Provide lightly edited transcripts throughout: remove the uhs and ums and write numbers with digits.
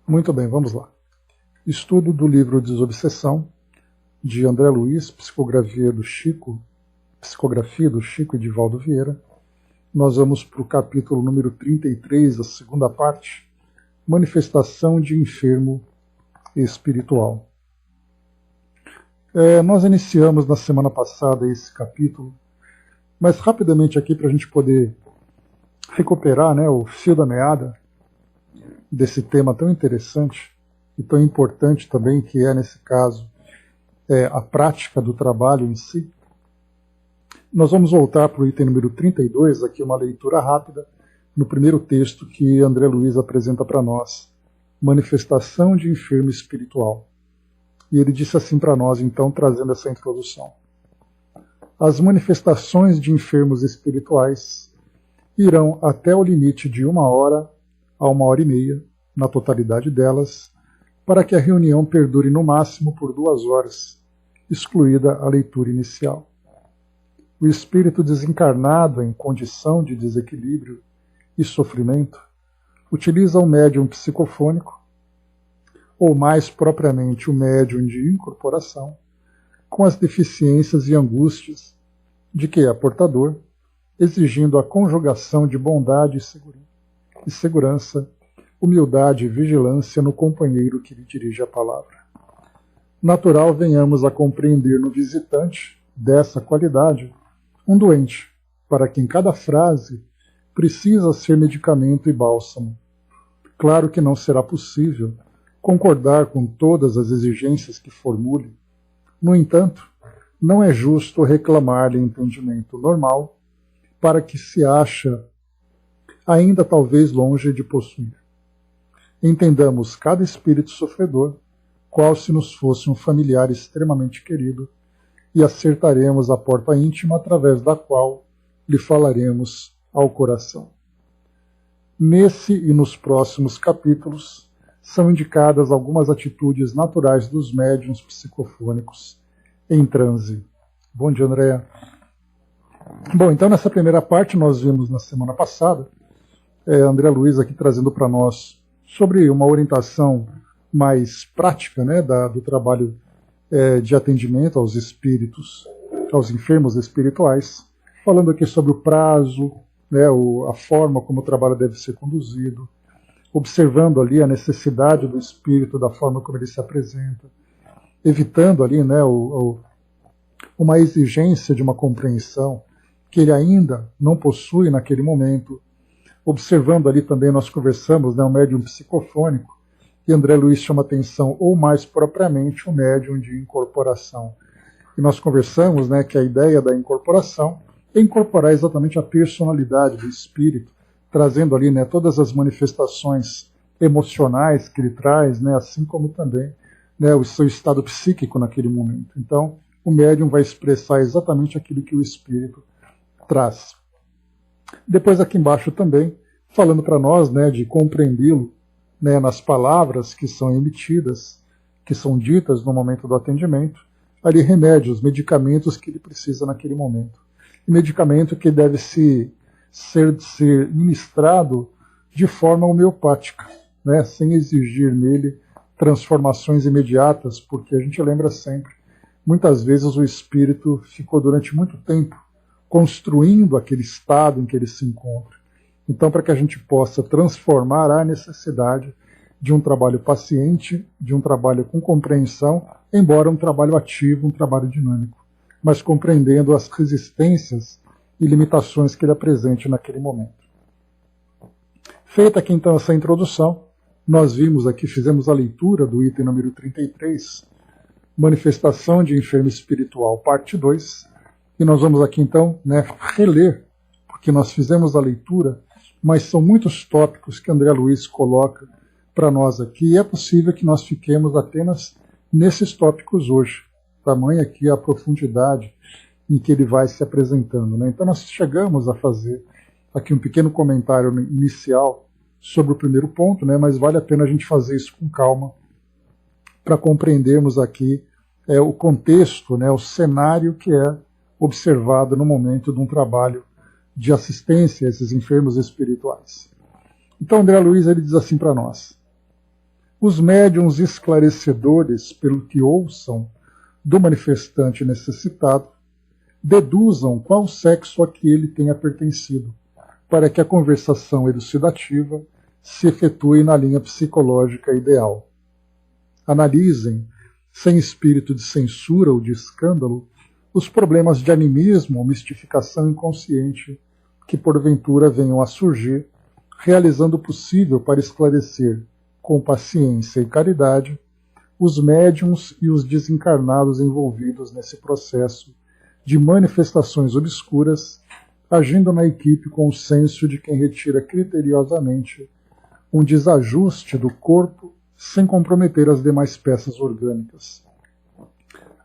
Muito bem, vamos lá. Estudo do livro Desobsessão, de André Luiz, psicografia do Chico Edivaldo Vieira. Nós vamos para o capítulo número 33, a segunda parte, Manifestação de Enfermo Espiritual. Nós iniciamos na semana passada esse capítulo, mas rapidamente aqui para a gente poder recuperar, o fio da meada desse tema tão interessante e tão importante também, que é, nesse caso, a prática do trabalho em si. Nós vamos voltar para o item número 32, aqui uma leitura rápida, no primeiro texto que André Luiz apresenta para nós, Manifestação de Enfermo Espiritual. E ele disse assim para nós, então, trazendo essa introdução. As manifestações de enfermos espirituais irão até o limite de 1 hora a 1h30, na totalidade delas, para que a reunião perdure no máximo por 2 horas, excluída a leitura inicial. O espírito desencarnado em condição de desequilíbrio e sofrimento utiliza o médium psicofônico, ou mais propriamente o médium de incorporação, com as deficiências e angústias de que é portador, exigindo a conjugação de bondade e segurança, humildade e vigilância no companheiro que lhe dirige a palavra. Natural venhamos a compreender no visitante dessa qualidade um doente, para quem cada frase precisa ser medicamento e bálsamo. Claro que não será possível concordar com todas as exigências que formule. No entanto, não é justo reclamar-lhe entendimento normal para que se acha ainda talvez longe de possuir. Entendamos cada espírito sofredor, qual se nos fosse um familiar extremamente querido, e acertaremos a porta íntima através da qual lhe falaremos ao coração. Nesse e nos próximos capítulos são indicadas algumas atitudes naturais dos médiuns psicofônicos em transe. Bom dia, Andréa. Bom, então nessa primeira parte nós vimos na semana passada André Luiz aqui trazendo para nós sobre uma orientação mais prática do trabalho de atendimento aos espíritos, aos enfermos espirituais, falando aqui sobre o prazo, a forma como o trabalho deve ser conduzido, observando ali a necessidade do espírito, da forma como ele se apresenta, evitando ali uma exigência de uma compreensão que ele ainda não possui naquele momento, observando ali também, nós conversamos, o médium psicofônico, e André Luiz chama atenção, ou mais propriamente o médium de incorporação. E nós conversamos que a ideia da incorporação é incorporar exatamente a personalidade do espírito, trazendo ali todas as manifestações emocionais que ele traz, assim como também o seu estado psíquico naquele momento. Então, o médium vai expressar exatamente aquilo que o espírito traz. Depois aqui embaixo também, falando para nós de compreendê-lo nas palavras que são emitidas, que são ditas no momento do atendimento, ali remédios, medicamentos que ele precisa naquele momento. E medicamento que deve ser ministrado de forma homeopática, sem exigir nele transformações imediatas, porque a gente lembra sempre, muitas vezes o espírito ficou durante muito tempo construindo aquele estado em que ele se encontra. Então, para que a gente possa transformar, há necessidade de um trabalho paciente, de um trabalho com compreensão, embora um trabalho ativo, um trabalho dinâmico, mas compreendendo as resistências e limitações que ele apresente naquele momento. Feita aqui então essa introdução, nós vimos aqui, fizemos a leitura do item número 33, Manifestação de Enfermo Espiritual, parte 2, e nós vamos aqui então reler, porque nós fizemos a leitura, mas são muitos tópicos que André Luiz coloca para nós aqui, e é possível que nós fiquemos apenas nesses tópicos hoje, tamanha aqui a profundidade em que ele vai se apresentando. Então nós chegamos a fazer aqui um pequeno comentário inicial sobre o primeiro ponto, mas vale a pena a gente fazer isso com calma, para compreendermos aqui o contexto, o cenário que é observado no momento de um trabalho de assistência a esses enfermos espirituais. Então André Luiz ele diz assim para nós: os médiuns esclarecedores, pelo que ouçam do manifestante necessitado, deduzam qual sexo a que ele tenha pertencido, para que a conversação elucidativa se efetue na linha psicológica ideal. Analisem, sem espírito de censura ou de escândalo, os problemas de animismo ou mistificação inconsciente que porventura venham a surgir, realizando o possível para esclarecer, com paciência e caridade, os médiuns e os desencarnados envolvidos nesse processo de manifestações obscuras, agindo na equipe com o senso de quem retira criteriosamente um desajuste do corpo sem comprometer as demais peças orgânicas.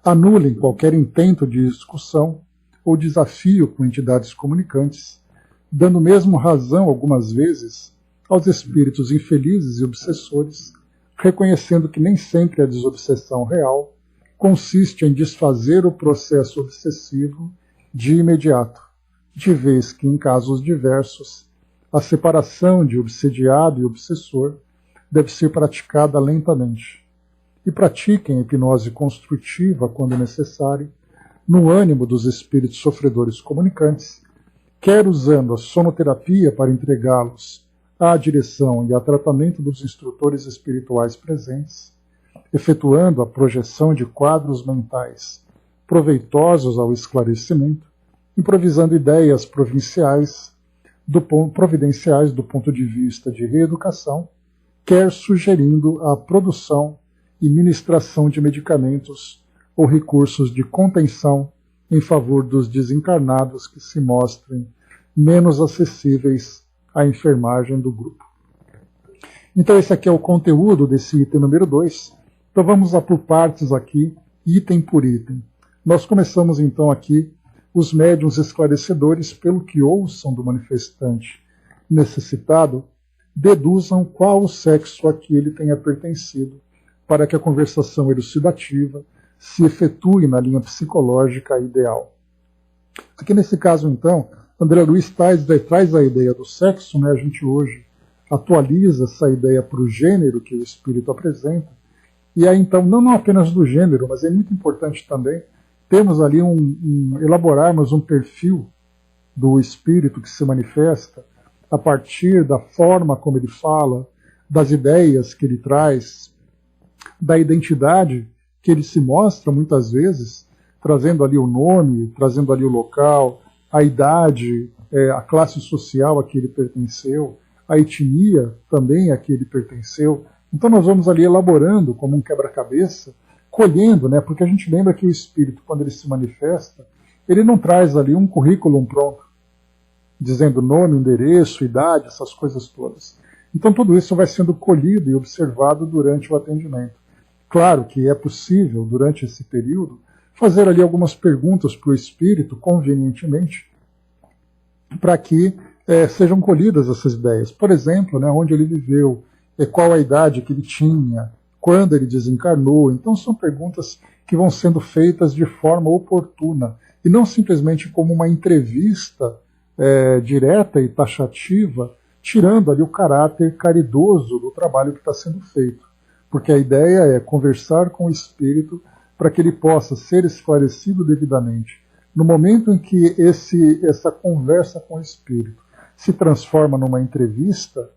Anulem qualquer intento de discussão ou desafio com entidades comunicantes, dando mesmo razão, algumas vezes, aos espíritos infelizes e obsessores, reconhecendo que nem sempre a desobsessão real consiste em desfazer o processo obsessivo de imediato, de vez que, em casos diversos, a separação de obsediado e obsessor deve ser praticada lentamente. E pratiquem a hipnose construtiva, quando necessário, no ânimo dos espíritos sofredores comunicantes, quer usando a sonoterapia para entregá-los à direção e a tratamento dos instrutores espirituais presentes, efetuando a projeção de quadros mentais proveitosos ao esclarecimento, improvisando ideias providenciais do ponto de vista de reeducação, quer sugerindo a produção e ministração de medicamentos ou recursos de contenção em favor dos desencarnados que se mostrem menos acessíveis à enfermagem do grupo. Então esse aqui é o conteúdo desse item número 2. Então vamos lá por partes aqui, item por item. Nós começamos então aqui os médiuns esclarecedores, pelo que ouçam do manifestante necessitado, deduzam qual o sexo a que ele tenha pertencido, para que a conversação elucidativa se efetue na linha psicológica ideal. Aqui nesse caso, então, André Luiz traz a ideia do sexo, né? A gente hoje atualiza essa ideia para o gênero que o espírito apresenta, e aí então, não apenas do gênero, mas é muito importante também termos ali elaborarmos um perfil do espírito que se manifesta a partir da forma como ele fala, das ideias que ele traz, da identidade que ele se mostra muitas vezes, trazendo ali o nome, trazendo ali o local, a idade, a classe social a que ele pertenceu, a etnia também a que ele pertenceu. Então nós vamos ali elaborando como um quebra-cabeça, colhendo, né? Porque a gente lembra que o espírito, quando ele se manifesta, ele não traz ali um currículo pronto, dizendo nome, endereço, idade, essas coisas todas. Então tudo isso vai sendo colhido e observado durante o atendimento. Claro que é possível, durante esse período, fazer ali algumas perguntas para o espírito, convenientemente, para que sejam colhidas essas ideias. Por exemplo, né, onde ele viveu, qual a idade que ele tinha, quando ele desencarnou. Então são perguntas que vão sendo feitas de forma oportuna, e não simplesmente como uma entrevista direta e taxativa, tirando ali o caráter caridoso do trabalho que está sendo feito. Porque a ideia é conversar com o espírito para que ele possa ser esclarecido devidamente. No momento em que essa conversa com o espírito se transforma numa entrevista,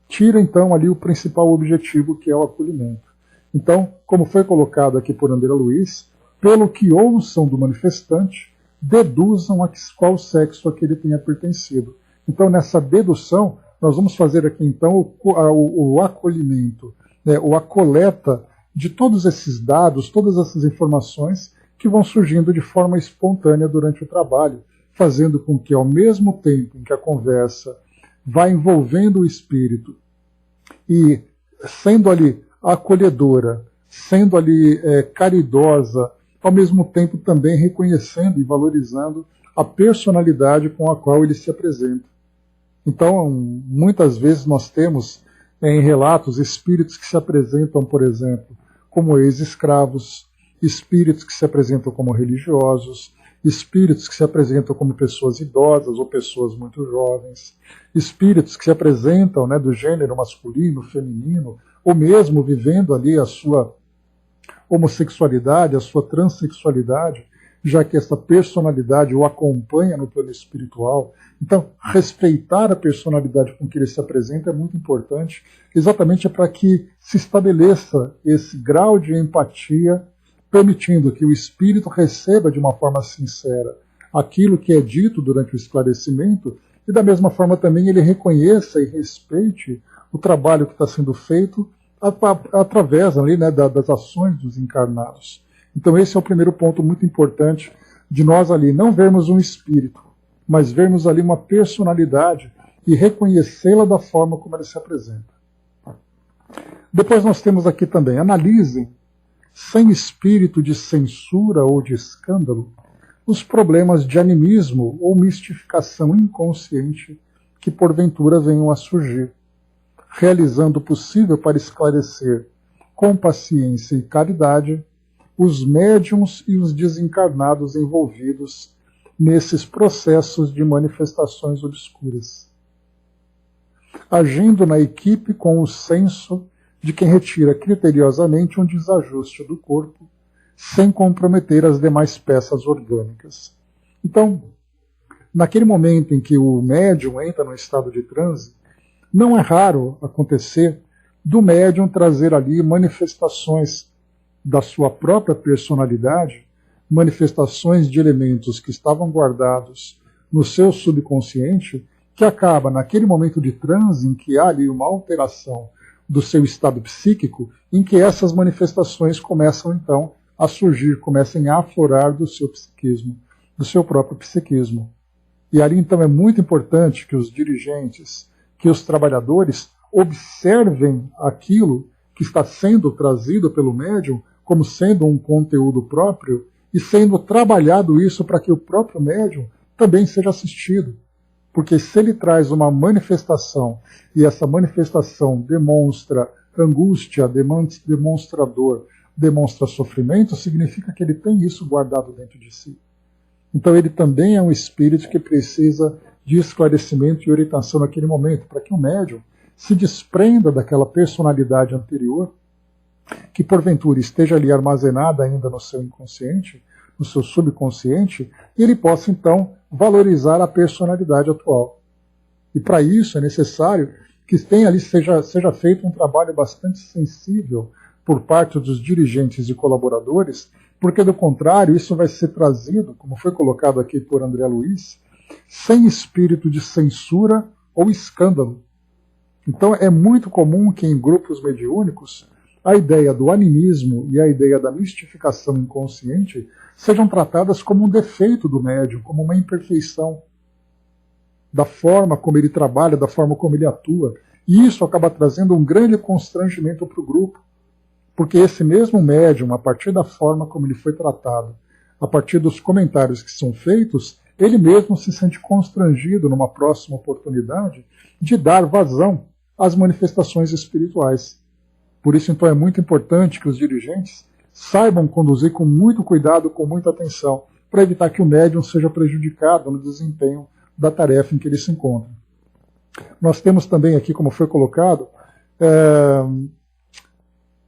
tira então ali o principal objetivo, que é o acolhimento. Então, como foi colocado aqui por André Luiz, pelo que ouçam do manifestante, deduzam a qual sexo a que ele tenha pertencido. Então, nessa dedução, nós vamos fazer aqui então o acolhimento, né, a coleta de todos esses dados, todas essas informações que vão surgindo de forma espontânea durante o trabalho, fazendo com que, ao mesmo tempo em que a conversa vai envolvendo o espírito e sendo ali acolhedora, sendo ali caridosa, ao mesmo tempo também reconhecendo e valorizando a personalidade com a qual ele se apresenta. Então, muitas vezes nós temos em relatos espíritos que se apresentam, por exemplo, como ex-escravos, espíritos que se apresentam como religiosos, espíritos que se apresentam como pessoas idosas ou pessoas muito jovens, espíritos que se apresentam, né, do gênero masculino, feminino, ou mesmo vivendo ali a sua homossexualidade, a sua transexualidade, já que essa personalidade o acompanha no plano espiritual. Então, respeitar a personalidade com que ele se apresenta é muito importante, exatamente para que se estabeleça esse grau de empatia, permitindo que o espírito receba de uma forma sincera aquilo que é dito durante o esclarecimento, e da mesma forma também ele reconheça e respeite o trabalho que está sendo feito através ali, né, das ações dos encarnados. Então esse é o primeiro ponto muito importante de nós ali não vermos um espírito, mas vermos ali uma personalidade e reconhecê-la da forma como ela se apresenta. Depois nós temos aqui também, analisem, sem espírito de censura ou de escândalo, os problemas de animismo ou mistificação inconsciente que porventura venham a surgir, realizando o possível para esclarecer, com paciência e caridade, os médiuns e os desencarnados envolvidos nesses processos de manifestações obscuras, agindo na equipe com o senso de quem retira criteriosamente um desajuste do corpo, sem comprometer as demais peças orgânicas. Então, naquele momento em que o médium entra no estado de transe, não é raro acontecer do médium trazer ali manifestações da sua própria personalidade, manifestações de elementos que estavam guardados no seu subconsciente, que acaba naquele momento de transe em que há ali uma alteração do seu estado psíquico, em que essas manifestações começam então a surgir, comecem a aflorar do seu psiquismo, do seu próprio psiquismo. E ali então é muito importante que os dirigentes, que os trabalhadores observem aquilo que está sendo trazido pelo médium como sendo um conteúdo próprio e sendo trabalhado isso para que o próprio médium também seja assistido. Porque se ele traz uma manifestação e essa manifestação demonstra angústia, demonstra dor, demonstra sofrimento, significa que ele tem isso guardado dentro de si. Então ele também é um espírito que precisa de esclarecimento e orientação naquele momento, para que o médium se desprenda daquela personalidade anterior, que porventura esteja ali armazenada ainda no seu inconsciente, no seu subconsciente, e ele possa então valorizar a personalidade atual. E para isso é necessário que seja feito um trabalho bastante sensível por parte dos dirigentes e colaboradores, porque do contrário isso vai ser trazido, como foi colocado aqui por André Luiz, sem espírito de censura ou escândalo. Então é muito comum que em grupos mediúnicos a ideia do animismo e a ideia da mistificação inconsciente sejam tratadas como um defeito do médium, como uma imperfeição da forma como ele trabalha, da forma como ele atua. E isso acaba trazendo um grande constrangimento para o grupo, porque esse mesmo médium, a partir da forma como ele foi tratado, a partir dos comentários que são feitos, ele mesmo se sente constrangido numa próxima oportunidade de dar vazão às manifestações espirituais. Por isso, então, é muito importante que os dirigentes saibam conduzir com muito cuidado, com muita atenção, para evitar que o médium seja prejudicado no desempenho da tarefa em que ele se encontra. Nós temos também aqui, como foi colocado,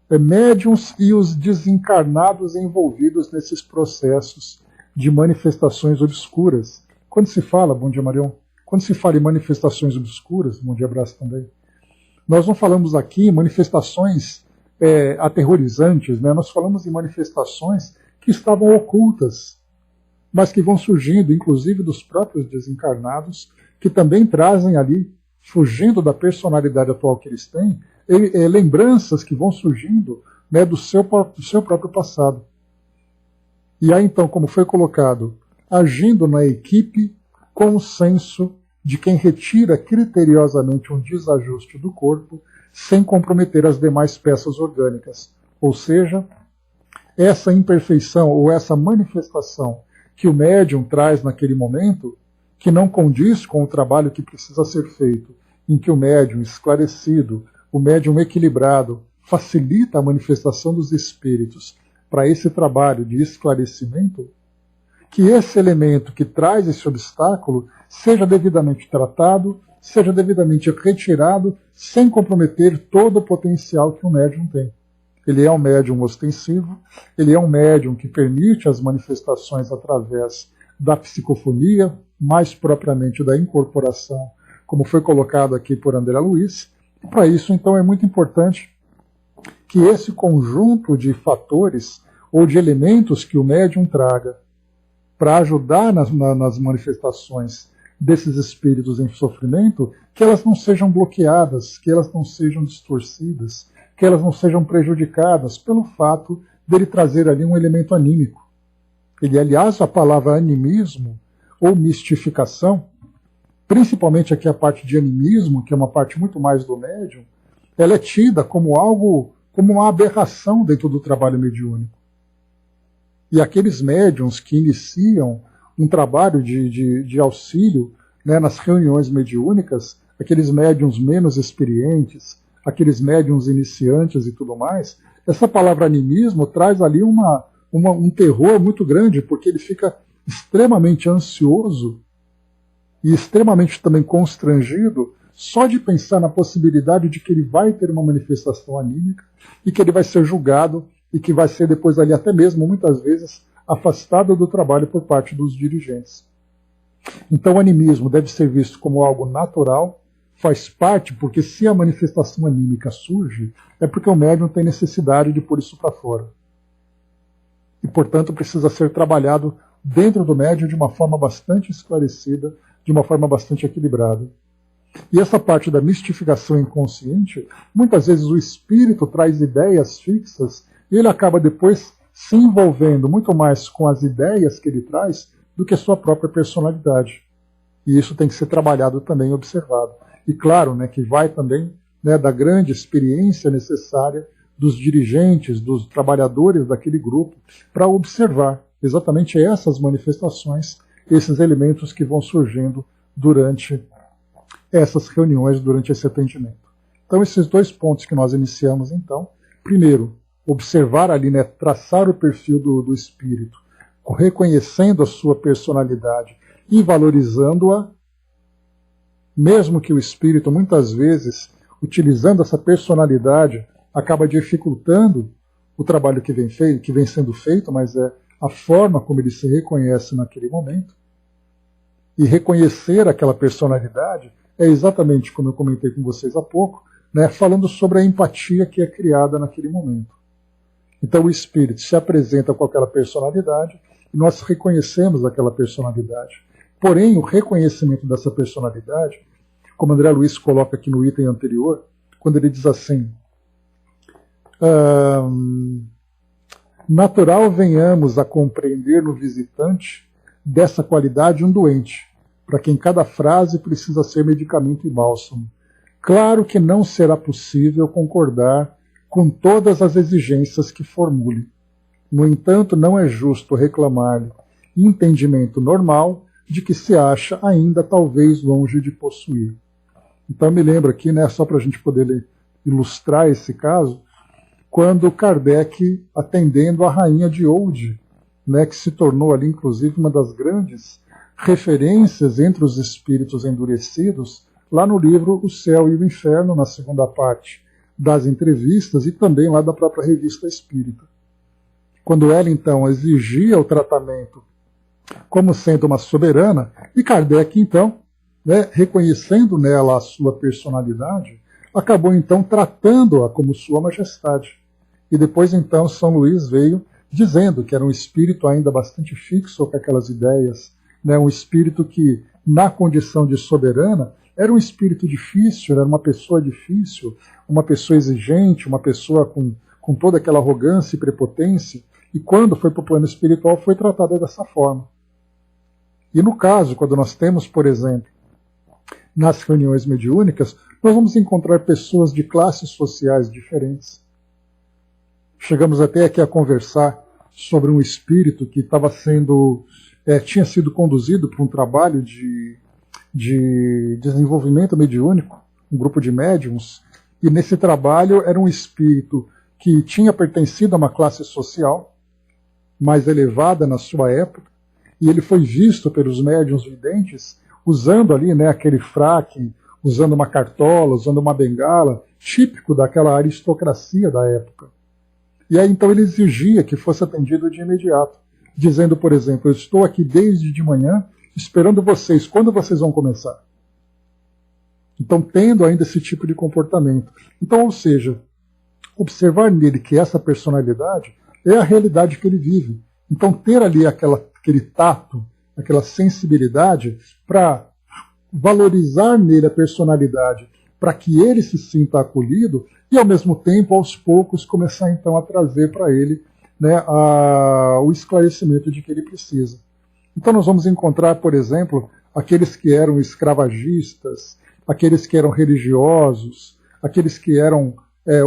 médiuns e os desencarnados envolvidos nesses processos de manifestações obscuras. Quando se fala, bom dia Marion, quando se fala em manifestações obscuras, bom dia abraço também, nós não falamos aqui em manifestações aterrorizantes, né? Nós falamos em manifestações que estavam ocultas, mas que vão surgindo, inclusive dos próprios desencarnados, que também trazem ali, fugindo da personalidade atual que eles têm, lembranças que vão surgindo, né, do seu próprio passado. E aí então, como foi colocado, agindo na equipe com o senso de quem retira criteriosamente um desajuste do corpo, sem comprometer as demais peças orgânicas. Ou seja, essa imperfeição ou essa manifestação que o médium traz naquele momento, que não condiz com o trabalho que precisa ser feito, em que o médium esclarecido, o médium equilibrado, facilita a manifestação dos espíritos para esse trabalho de esclarecimento, que esse elemento que traz esse obstáculo seja devidamente tratado, seja devidamente retirado sem comprometer todo o potencial que o médium tem. Ele é um médium ostensivo, ele é um médium que permite as manifestações através da psicofonia, mais propriamente da incorporação, como foi colocado aqui por André Luiz. E para isso, então, é muito importante que esse conjunto de fatores ou de elementos que o médium traga para ajudar nas manifestações desses espíritos em sofrimento, que elas não sejam bloqueadas, que elas não sejam distorcidas, que elas não sejam prejudicadas pelo fato dele trazer ali um elemento anímico. Ele, aliás, a palavra animismo ou mistificação, principalmente aqui a parte de animismo, que é uma parte muito mais do médium, ela é tida como algo, como uma aberração dentro do trabalho mediúnico. E aqueles médiuns que iniciam um trabalho de auxílio, né, nas reuniões mediúnicas, aqueles médiuns menos experientes, aqueles médiuns iniciantes e tudo mais, essa palavra animismo traz ali um terror muito grande, porque ele fica extremamente ansioso e extremamente também constrangido só de pensar na possibilidade de que ele vai ter uma manifestação anímica e que ele vai ser julgado e que vai ser depois ali até mesmo, muitas vezes, afastado do trabalho por parte dos dirigentes. Então o animismo deve ser visto como algo natural, faz parte, porque se a manifestação anímica surge, é porque o médium tem necessidade de pôr isso para fora. E, portanto, precisa ser trabalhado dentro do médium de uma forma bastante esclarecida, de uma forma bastante equilibrada. E essa parte da mistificação inconsciente, muitas vezes o espírito traz ideias fixas e ele acaba depois se envolvendo muito mais com as ideias que ele traz do que a sua própria personalidade. E isso tem que ser trabalhado também e observado. E claro, né, que vai também, né, da grande experiência necessária dos dirigentes, dos trabalhadores daquele grupo, para observar exatamente essas manifestações, esses elementos que vão surgindo durante essas reuniões, durante esse atendimento. Então, esses dois pontos que nós iniciamos, então, primeiro, observar ali, né, traçar o perfil do espírito, reconhecendo a sua personalidade e valorizando-a, mesmo que o espírito, muitas vezes, utilizando essa personalidade, acaba dificultando o trabalho que vem sendo feito, mas é a forma como ele se reconhece naquele momento. E reconhecer aquela personalidade é exatamente como eu comentei com vocês há pouco, né, falando sobre a empatia que é criada naquele momento. Então o espírito se apresenta com aquela personalidade e nós reconhecemos aquela personalidade. Porém, o reconhecimento dessa personalidade, como André Luiz coloca aqui no item anterior, quando ele diz assim: natural venhamos a compreender no visitante dessa qualidade um doente, para quem cada frase precisa ser medicamento e bálsamo. Claro que não será possível concordar com todas as exigências que formule. No entanto, não é justo reclamar-lhe entendimento normal de que se acha ainda talvez longe de possuir. Então me lembro aqui, né, só para a gente poder ilustrar esse caso, quando Kardec, atendendo a rainha de Oude, né, que se tornou ali inclusive uma das grandes referências entre os espíritos endurecidos, lá no livro O Céu e o Inferno, na segunda parte das entrevistas e também lá da própria Revista Espírita. Quando ela então exigia o tratamento como sendo uma soberana, e Kardec então, né, reconhecendo nela a sua personalidade, acabou então tratando-a como sua majestade. E depois então São Luís veio dizendo que era um espírito ainda bastante fixo com aquelas ideias, né, um espírito que, na condição de soberana, era um espírito difícil, era uma pessoa difícil, uma pessoa exigente, uma pessoa com toda aquela arrogância e prepotência, e quando foi para o plano espiritual foi tratada dessa forma. E no caso, quando nós temos, por exemplo, nas reuniões mediúnicas, nós vamos encontrar pessoas de classes sociais diferentes. Chegamos até aqui a conversar sobre um espírito que estava tinha sido conduzido para um trabalho de desenvolvimento mediúnico, um grupo de médiums, e nesse trabalho era um espírito que tinha pertencido a uma classe social mais elevada na sua época, e ele foi visto pelos médiuns videntes usando ali, né, aquele fraque, usando uma cartola, usando uma bengala, típico daquela aristocracia da época. E aí então ele exigia que fosse atendido de imediato, dizendo, por exemplo, eu estou aqui desde de manhã esperando vocês, quando vocês vão começar? Então, tendo ainda esse tipo de comportamento. Então, ou seja, observar nele que essa personalidade é a realidade que ele vive. Então, ter ali aquele tato, aquela sensibilidade para valorizar nele a personalidade, para que ele se sinta acolhido e, ao mesmo tempo, aos poucos, começar então a trazer para ele, né, o esclarecimento de que ele precisa. Então, nós vamos encontrar, por exemplo, aqueles que eram escravagistas, aqueles que eram religiosos, aqueles que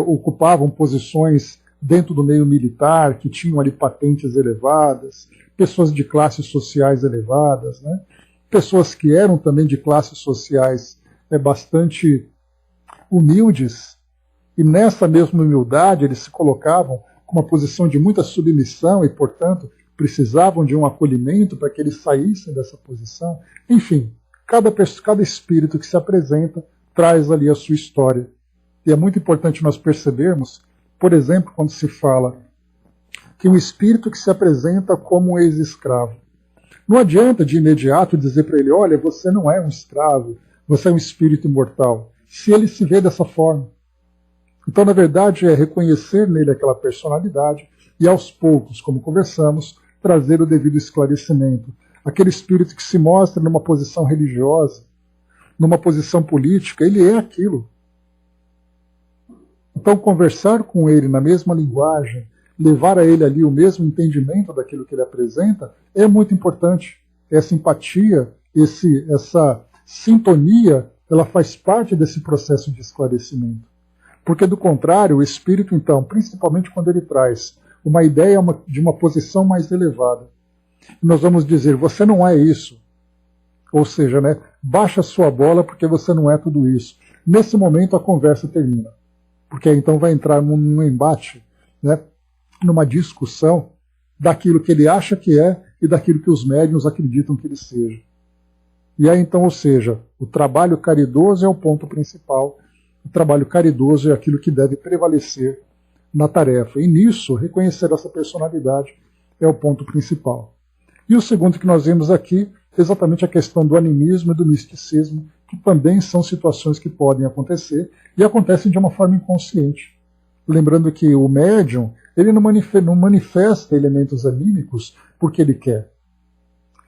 ocupavam posições dentro do meio militar, que tinham ali patentes elevadas, pessoas de classes sociais elevadas, né? Pessoas que eram também de classes sociais bastante humildes, e nessa mesma humildade eles se colocavam com uma posição de muita submissão e, portanto, precisavam de um acolhimento para que eles saíssem dessa posição. Enfim, cada espírito que se apresenta traz ali a sua história. E é muito importante nós percebermos, por exemplo, quando se fala que um espírito que se apresenta como um ex-escravo, não adianta de imediato dizer para ele, olha, você não é um escravo, você é um espírito imortal, se ele se vê dessa forma. Então, na verdade, é reconhecer nele aquela personalidade e, aos poucos, como conversamos, trazer o devido esclarecimento. Aquele espírito que se mostra numa posição religiosa, numa posição política, ele é aquilo. Então, conversar com ele na mesma linguagem, levar a ele ali o mesmo entendimento daquilo que ele apresenta, é muito importante. Essa empatia, essa sintonia, ela faz parte desse processo de esclarecimento. Porque, do contrário, o espírito, então, principalmente quando ele traz uma ideia de uma posição mais elevada, nós vamos dizer, você não é isso. Ou seja, né, baixa a sua bola porque você não é tudo isso. Nesse momento a conversa termina. Porque aí, então vai entrar num embate, né, numa discussão daquilo que ele acha que é e daquilo que os médiuns acreditam que ele seja. E aí então, ou seja, o trabalho caridoso é o ponto principal. O trabalho caridoso é aquilo que deve prevalecer na tarefa. E nisso, reconhecer essa personalidade é o ponto principal. E o segundo que nós vimos aqui, exatamente a questão do animismo e do misticismo, que também são situações que podem acontecer e acontecem de uma forma inconsciente. Lembrando que o médium, ele não manifesta elementos anímicos porque ele quer.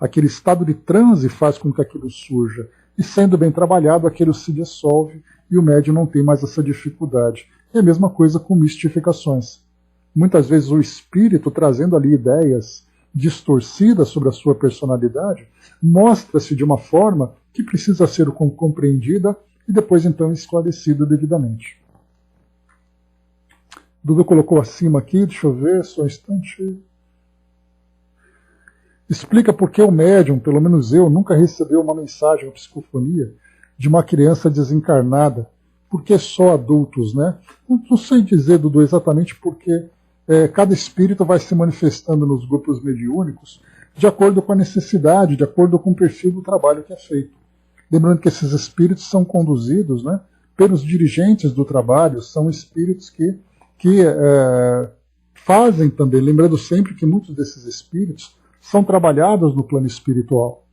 Aquele estado de transe faz com que aquilo surja. E sendo bem trabalhado, aquilo se dissolve e o médium não tem mais essa dificuldade. É a mesma coisa com mistificações. Muitas vezes o espírito, trazendo ali ideias distorcidas sobre a sua personalidade, mostra-se de uma forma que precisa ser compreendida e depois então esclarecida devidamente. Duda colocou acima aqui, deixa eu ver, só um instante. Explica por que o médium, pelo menos eu, nunca recebeu uma mensagem ou psicofonia de uma criança desencarnada. Por que só adultos, né? Não sei dizer, Dudu, exatamente porque cada espírito vai se manifestando nos grupos mediúnicos de acordo com a necessidade, de acordo com o perfil do trabalho que é feito. Lembrando que esses espíritos são conduzidos, né, pelos dirigentes do trabalho, são espíritos que fazem também, lembrando sempre que muitos desses espíritos são trabalhados no plano espiritual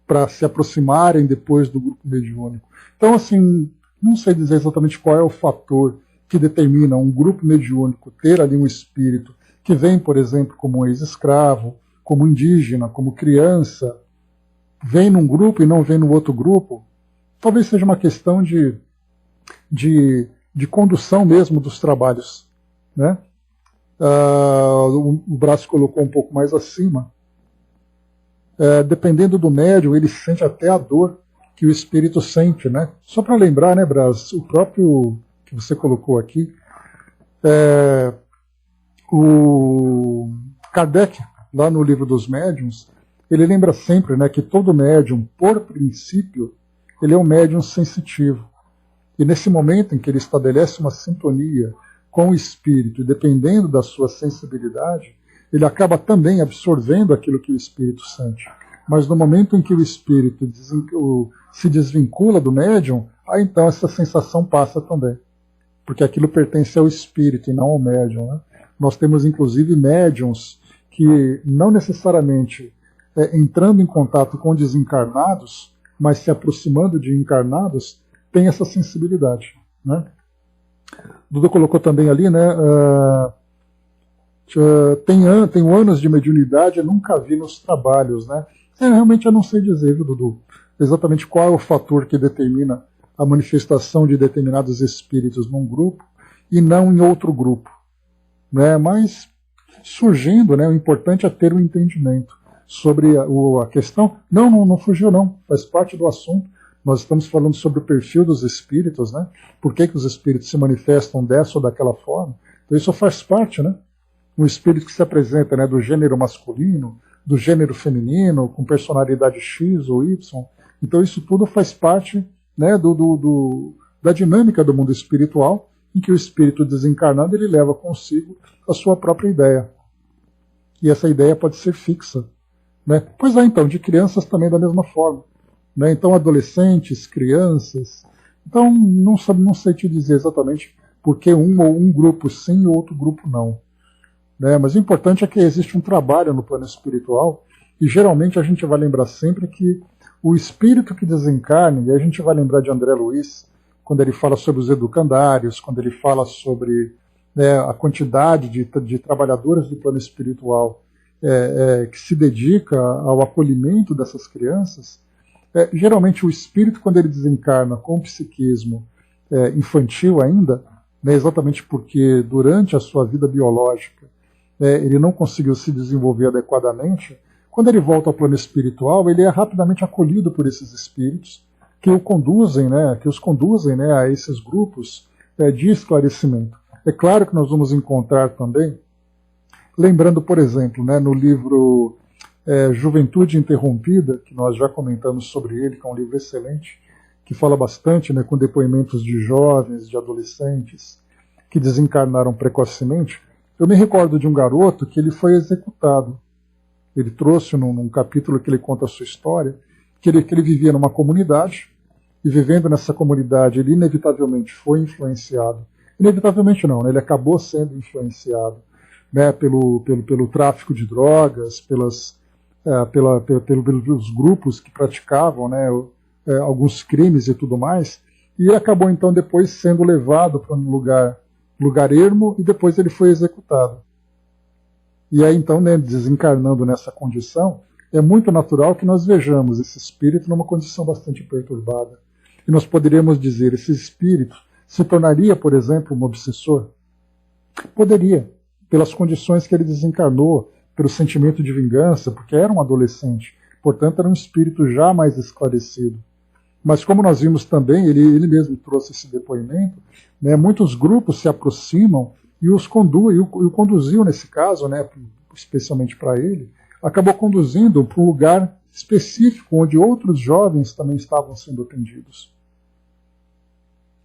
para se aproximarem depois do grupo mediúnico. Então, assim, não sei dizer exatamente qual é o fator que determina um grupo mediúnico ter ali um espírito que vem, por exemplo, como ex-escravo, como indígena, como criança, vem num grupo e não vem no outro grupo. Talvez seja uma questão de condução mesmo dos trabalhos, né? O braço colocou um pouco mais acima. Dependendo do médium, ele sente até a dor que o espírito sente, né? Só para lembrar, né, Brás, o próprio que você colocou aqui, o Kardec, lá no livro dos médiuns, ele lembra sempre, né, que todo médium, por princípio, ele é um médium sensitivo. E nesse momento em que ele estabelece uma sintonia com o espírito, e dependendo da sua sensibilidade, ele acaba também absorvendo aquilo que o espírito sente. mas no momento em que o espírito se desvincula do médium, aí então essa sensação passa também, porque aquilo pertence ao espírito e não ao médium, né? Nós temos inclusive médiums que não necessariamente entrando em contato com desencarnados, mas se aproximando de encarnados, têm essa sensibilidade, né? Dudu colocou também ali, né? Tenho anos de mediunidade, eu nunca vi nos trabalhos, né? Realmente eu não sei dizer, viu, Dudu? Exatamente qual é o fator que determina a manifestação de determinados espíritos num grupo e não em outro grupo, né? Mas surgindo, né? O importante é ter um entendimento sobre a questão. Não fugiu não, faz parte do assunto. Nós estamos falando sobre o perfil dos espíritos, né? Por que os espíritos se manifestam dessa ou daquela forma? Então isso faz parte, né? Um espírito que se apresenta, né, do gênero masculino, do gênero feminino, com personalidade X ou Y. Então isso tudo faz parte, né, da dinâmica do mundo espiritual, em que o espírito desencarnado ele leva consigo a sua própria ideia. E essa ideia pode ser fixa, né? Pois é, então, de crianças também da mesma forma, né? Então adolescentes, crianças. Então não sei te dizer exatamente por que um grupo sim e outro grupo não. Né? Mas o importante é que existe um trabalho no plano espiritual e geralmente a gente vai lembrar sempre que o espírito que desencarna, e a gente vai lembrar de André Luiz, quando ele fala sobre os educandários, quando ele fala sobre, né, a quantidade de trabalhadores do plano espiritual que se dedica ao acolhimento dessas crianças, geralmente o espírito, quando ele desencarna com o psiquismo infantil ainda, né, exatamente porque durante a sua vida biológica ele não conseguiu se desenvolver adequadamente, quando ele volta ao plano espiritual, ele é rapidamente acolhido por esses espíritos que os conduzem, né, a esses grupos de esclarecimento. É claro que nós vamos encontrar também, lembrando, por exemplo, né, no livro Juventude Interrompida, que nós já comentamos sobre ele, que é um livro excelente, que fala bastante, né, com depoimentos de jovens, de adolescentes que desencarnaram precocemente. Eu me recordo de um garoto que ele foi executado. Ele trouxe num capítulo que ele conta a sua história, que ele vivia numa comunidade, e vivendo nessa comunidade ele inevitavelmente foi influenciado. Inevitavelmente não, né, ele acabou sendo influenciado, né, pelo tráfico de drogas, pelos grupos que praticavam, né, alguns crimes e tudo mais, e ele acabou então depois sendo levado para um lugar ermo e depois ele foi executado. E aí então, né, desencarnando nessa condição, é muito natural que nós vejamos esse espírito numa condição bastante perturbada. E nós poderíamos dizer, esse espírito se tornaria, por exemplo, um obsessor? Poderia, pelas condições que ele desencarnou, pelo sentimento de vingança, porque era um adolescente, portanto era um espírito já mais esclarecido. Mas como nós vimos também, ele mesmo trouxe esse depoimento, né, muitos grupos se aproximam e o conduziu nesse caso, né, especialmente para ele, acabou conduzindo para um lugar específico onde outros jovens também estavam sendo atendidos.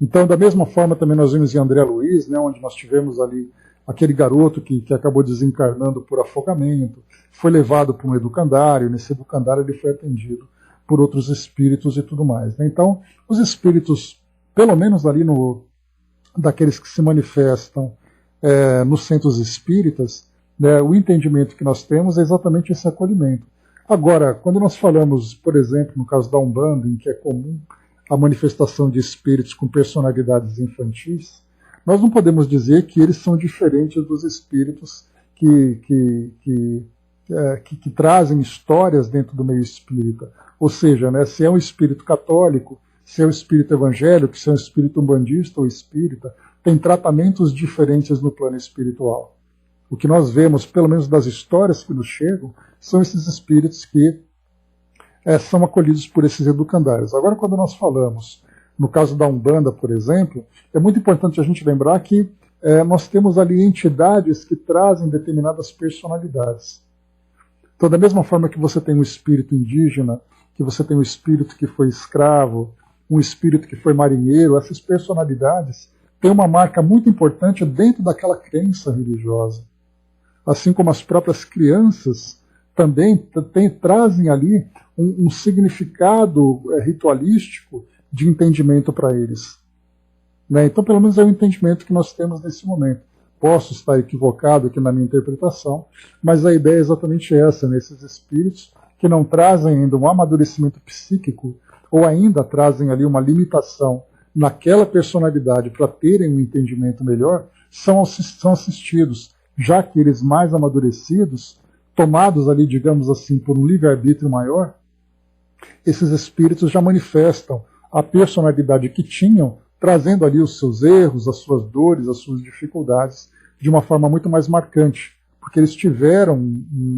Então, da mesma forma, também nós vimos em André Luiz, né, onde nós tivemos ali aquele garoto que acabou desencarnando por afogamento, foi levado para um educandário, nesse educandário ele foi atendido por outros espíritos e tudo mais, né? Então, os espíritos, pelo menos ali daqueles que se manifestam nos centros espíritas, né, o entendimento que nós temos é exatamente esse acolhimento. Agora, quando nós falamos, por exemplo, no caso da Umbanda, em que é comum a manifestação de espíritos com personalidades infantis, nós não podemos dizer que eles são diferentes dos espíritos que trazem histórias dentro do meio espírita. Ou seja, né, se é um espírito católico, se é um espírito evangélico, se é um espírito umbandista ou espírita, tem tratamentos diferentes no plano espiritual. O que nós vemos, pelo menos das histórias que nos chegam, são esses espíritos que são acolhidos por esses educandários. Agora, quando nós falamos, no caso da Umbanda, por exemplo, é muito importante a gente lembrar que nós temos ali entidades que trazem determinadas personalidades. Então, da mesma forma que você tem um espírito indígena, que você tem um espírito que foi escravo, um espírito que foi marinheiro, essas personalidades têm uma marca muito importante dentro daquela crença religiosa. Assim como as próprias crianças também trazem ali um significado ritualístico de entendimento para eles. Né? Então, pelo menos é o entendimento que nós temos nesse momento. Posso estar equivocado aqui na minha interpretação, mas a ideia é exatamente essa, nesses espíritos que não trazem ainda um amadurecimento psíquico, ou ainda trazem ali uma limitação naquela personalidade para terem um entendimento melhor, são assistidos, já que eles mais amadurecidos, tomados ali, digamos assim, por um livre-arbítrio maior, esses espíritos já manifestam a personalidade que tinham, trazendo ali os seus erros, as suas dores, as suas dificuldades, de uma forma muito mais marcante, porque eles tiveram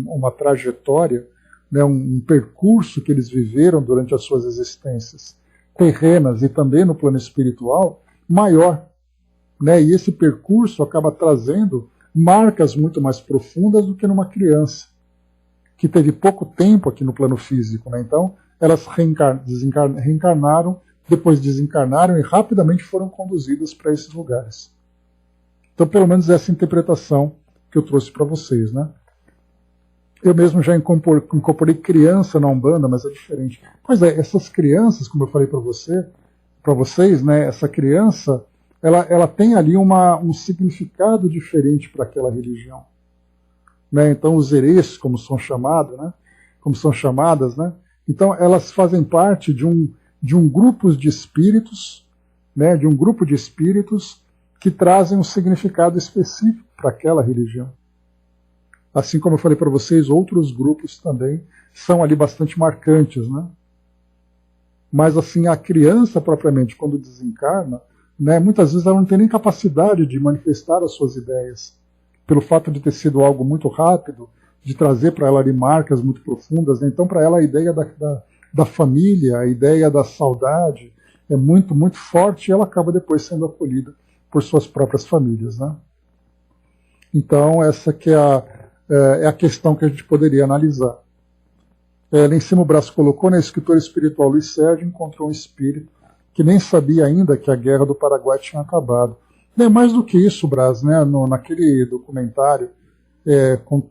uma trajetória, né, um percurso que eles viveram durante as suas existências terrenas e também no plano espiritual maior, né, e esse percurso acaba trazendo marcas muito mais profundas do que numa criança que teve pouco tempo aqui no plano físico, né? Então elas reencarnaram, depois desencarnaram e rapidamente foram conduzidas para esses lugares. Então, pelo menos essa interpretação que eu trouxe para vocês, né? Eu mesmo já incorporei criança na Umbanda, mas é diferente. Pois é, essas crianças, como eu falei para vocês, né? Essa criança, ela tem ali um significado diferente para aquela religião. Né? Então, os herês, como são chamados, né? Como são chamadas, né? Então, elas fazem parte de um grupo de espíritos, né? De um grupo de espíritos que trazem um significado específico para aquela religião. Assim como eu falei para vocês, outros grupos também são ali bastante marcantes, né? Mas assim, a criança propriamente, quando desencarna, né, muitas vezes ela não tem nem capacidade de manifestar as suas ideias, pelo fato de ter sido algo muito rápido, de trazer para ela ali marcas muito profundas. Né? Então, para ela, a ideia da família, a ideia da saudade é muito, muito forte, e ela acaba depois sendo acolhida por suas próprias famílias. Né? Então, essa que é a questão que a gente poderia analisar. Lá em cima o braço colocou, né, escritor espiritual Luiz Sérgio encontrou um espírito que nem sabia ainda que a Guerra do Paraguai tinha acabado. Mais do que isso, Brás, né, naquele documentário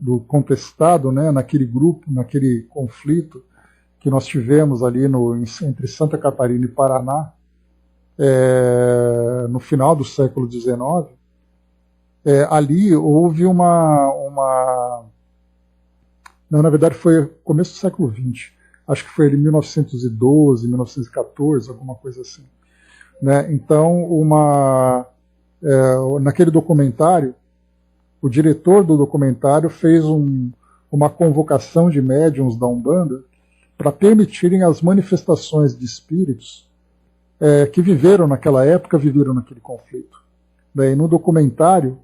do Contestado, né, naquele grupo, naquele conflito que nós tivemos ali entre Santa Catarina e Paraná, no final do século XIX, ali houve não, na verdade foi começo do século XX, acho que foi ali 1912, 1914, alguma coisa assim. Né? Então, naquele documentário, o diretor do documentário fez uma convocação de médiuns da Umbanda para permitirem as manifestações de espíritos que viveram naquela época, viveram naquele conflito. E no documentário,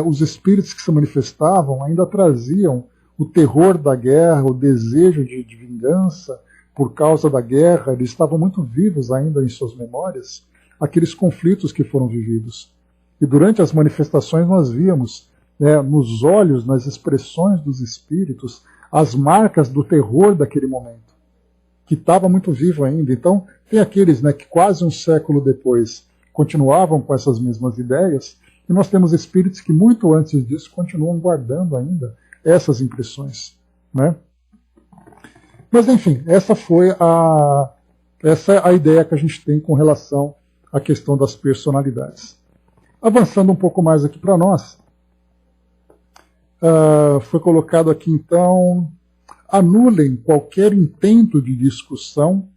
os espíritos que se manifestavam ainda traziam o terror da guerra, o desejo de vingança por causa da guerra. Eles estavam muito vivos ainda em suas memórias, aqueles conflitos que foram vividos. E durante as manifestações nós víamos, nos olhos, nas expressões dos espíritos, as marcas do terror daquele momento, que estava muito vivo ainda. Então, tem aqueles que quase um século depois continuavam com essas mesmas ideias, e nós temos espíritos que muito antes disso continuam guardando ainda essas impressões. Né? Mas, enfim, essa é a ideia que a gente tem com relação à questão das personalidades. Avançando um pouco mais aqui para nós, foi colocado aqui, então, anulem qualquer intento de discussão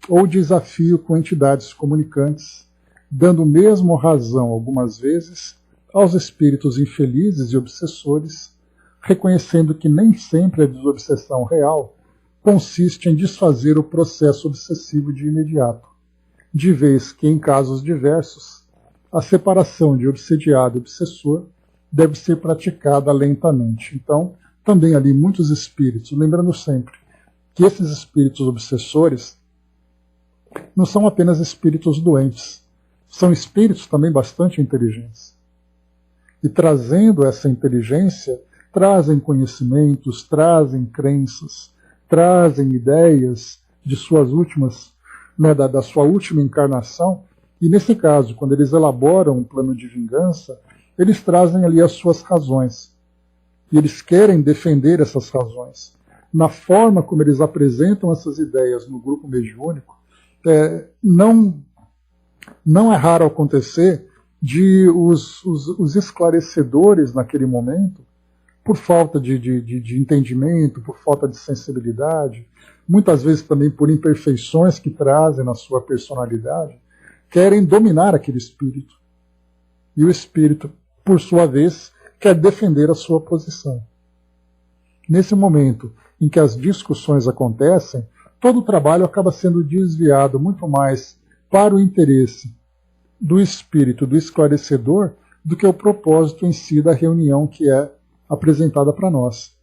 ou desafio com entidades comunicantes, dando mesmo razão, algumas vezes, aos espíritos infelizes e obsessores, reconhecendo que nem sempre a desobsessão real consiste em desfazer o processo obsessivo de imediato, de vez que, em casos diversos, a separação de obsediado e obsessor deve ser praticada lentamente. Então, também ali muitos espíritos, lembrando sempre que esses espíritos obsessores não são apenas espíritos doentes, são espíritos também bastante inteligentes. E trazendo essa inteligência, trazem conhecimentos, trazem crenças, trazem ideias de suas últimas, da sua última encarnação, e nesse caso, quando eles elaboram um plano de vingança, eles trazem ali as suas razões. E eles querem defender essas razões. Na forma como eles apresentam essas ideias no grupo mediúnico, não é raro acontecer de os esclarecedores naquele momento, por falta de entendimento, por falta de sensibilidade, muitas vezes também por imperfeições que trazem na sua personalidade, querem dominar aquele espírito. E o espírito, por sua vez, quer defender a sua posição. Nesse momento em que as discussões acontecem, todo o trabalho acaba sendo desviado muito mais para o interesse do espírito, do esclarecedor, do que o propósito em si da reunião que é apresentada para nós.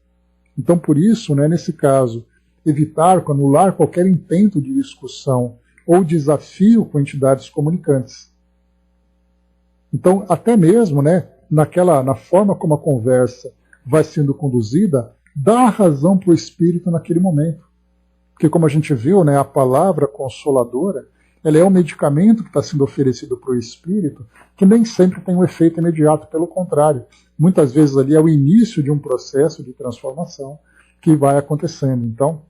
Então, por isso, nesse caso, evitar, anular qualquer intento de discussão ou desafio com entidades comunicantes. Então, até mesmo na forma como a conversa vai sendo conduzida, dá razão para o espírito naquele momento. Porque, como a gente viu, a palavra consoladora, ela é um medicamento que está sendo oferecido para o espírito, que nem sempre tem um efeito imediato, pelo contrário. Muitas vezes ali é o início de um processo de transformação que vai acontecendo. Então,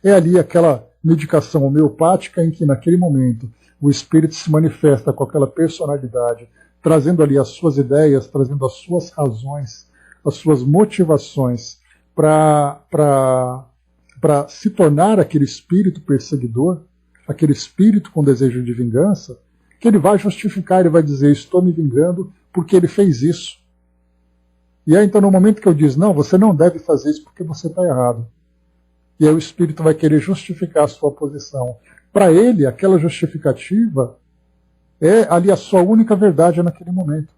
é ali aquela medicação homeopática em que, naquele momento, o espírito se manifesta com aquela personalidade, trazendo ali as suas ideias, trazendo as suas razões, as suas motivações para se tornar aquele espírito perseguidor, aquele espírito com desejo de vingança, que ele vai justificar, ele vai dizer, estou me vingando porque ele fez isso. E aí, então, no momento que eu diz, não, você não deve fazer isso porque você está errado. E aí o espírito vai querer justificar a sua posição. Para ele, aquela justificativa é ali a sua única verdade naquele momento.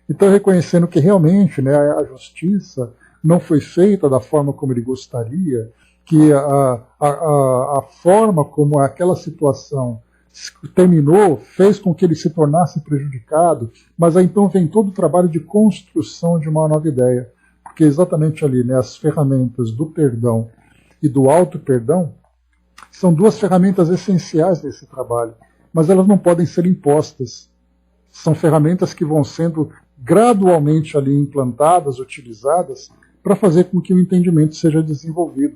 Então, reconhecendo que realmente a justiça não foi feita da forma como ele gostaria, que a forma como aquela situação terminou fez com que ele se tornasse prejudicado, mas aí então vem todo o trabalho de construção de uma nova ideia, porque exatamente ali as ferramentas do perdão e do auto-perdão são duas ferramentas essenciais desse trabalho, mas elas não podem ser impostas. São ferramentas que vão sendo gradualmente ali implantadas, utilizadas, para fazer com que o entendimento seja desenvolvido.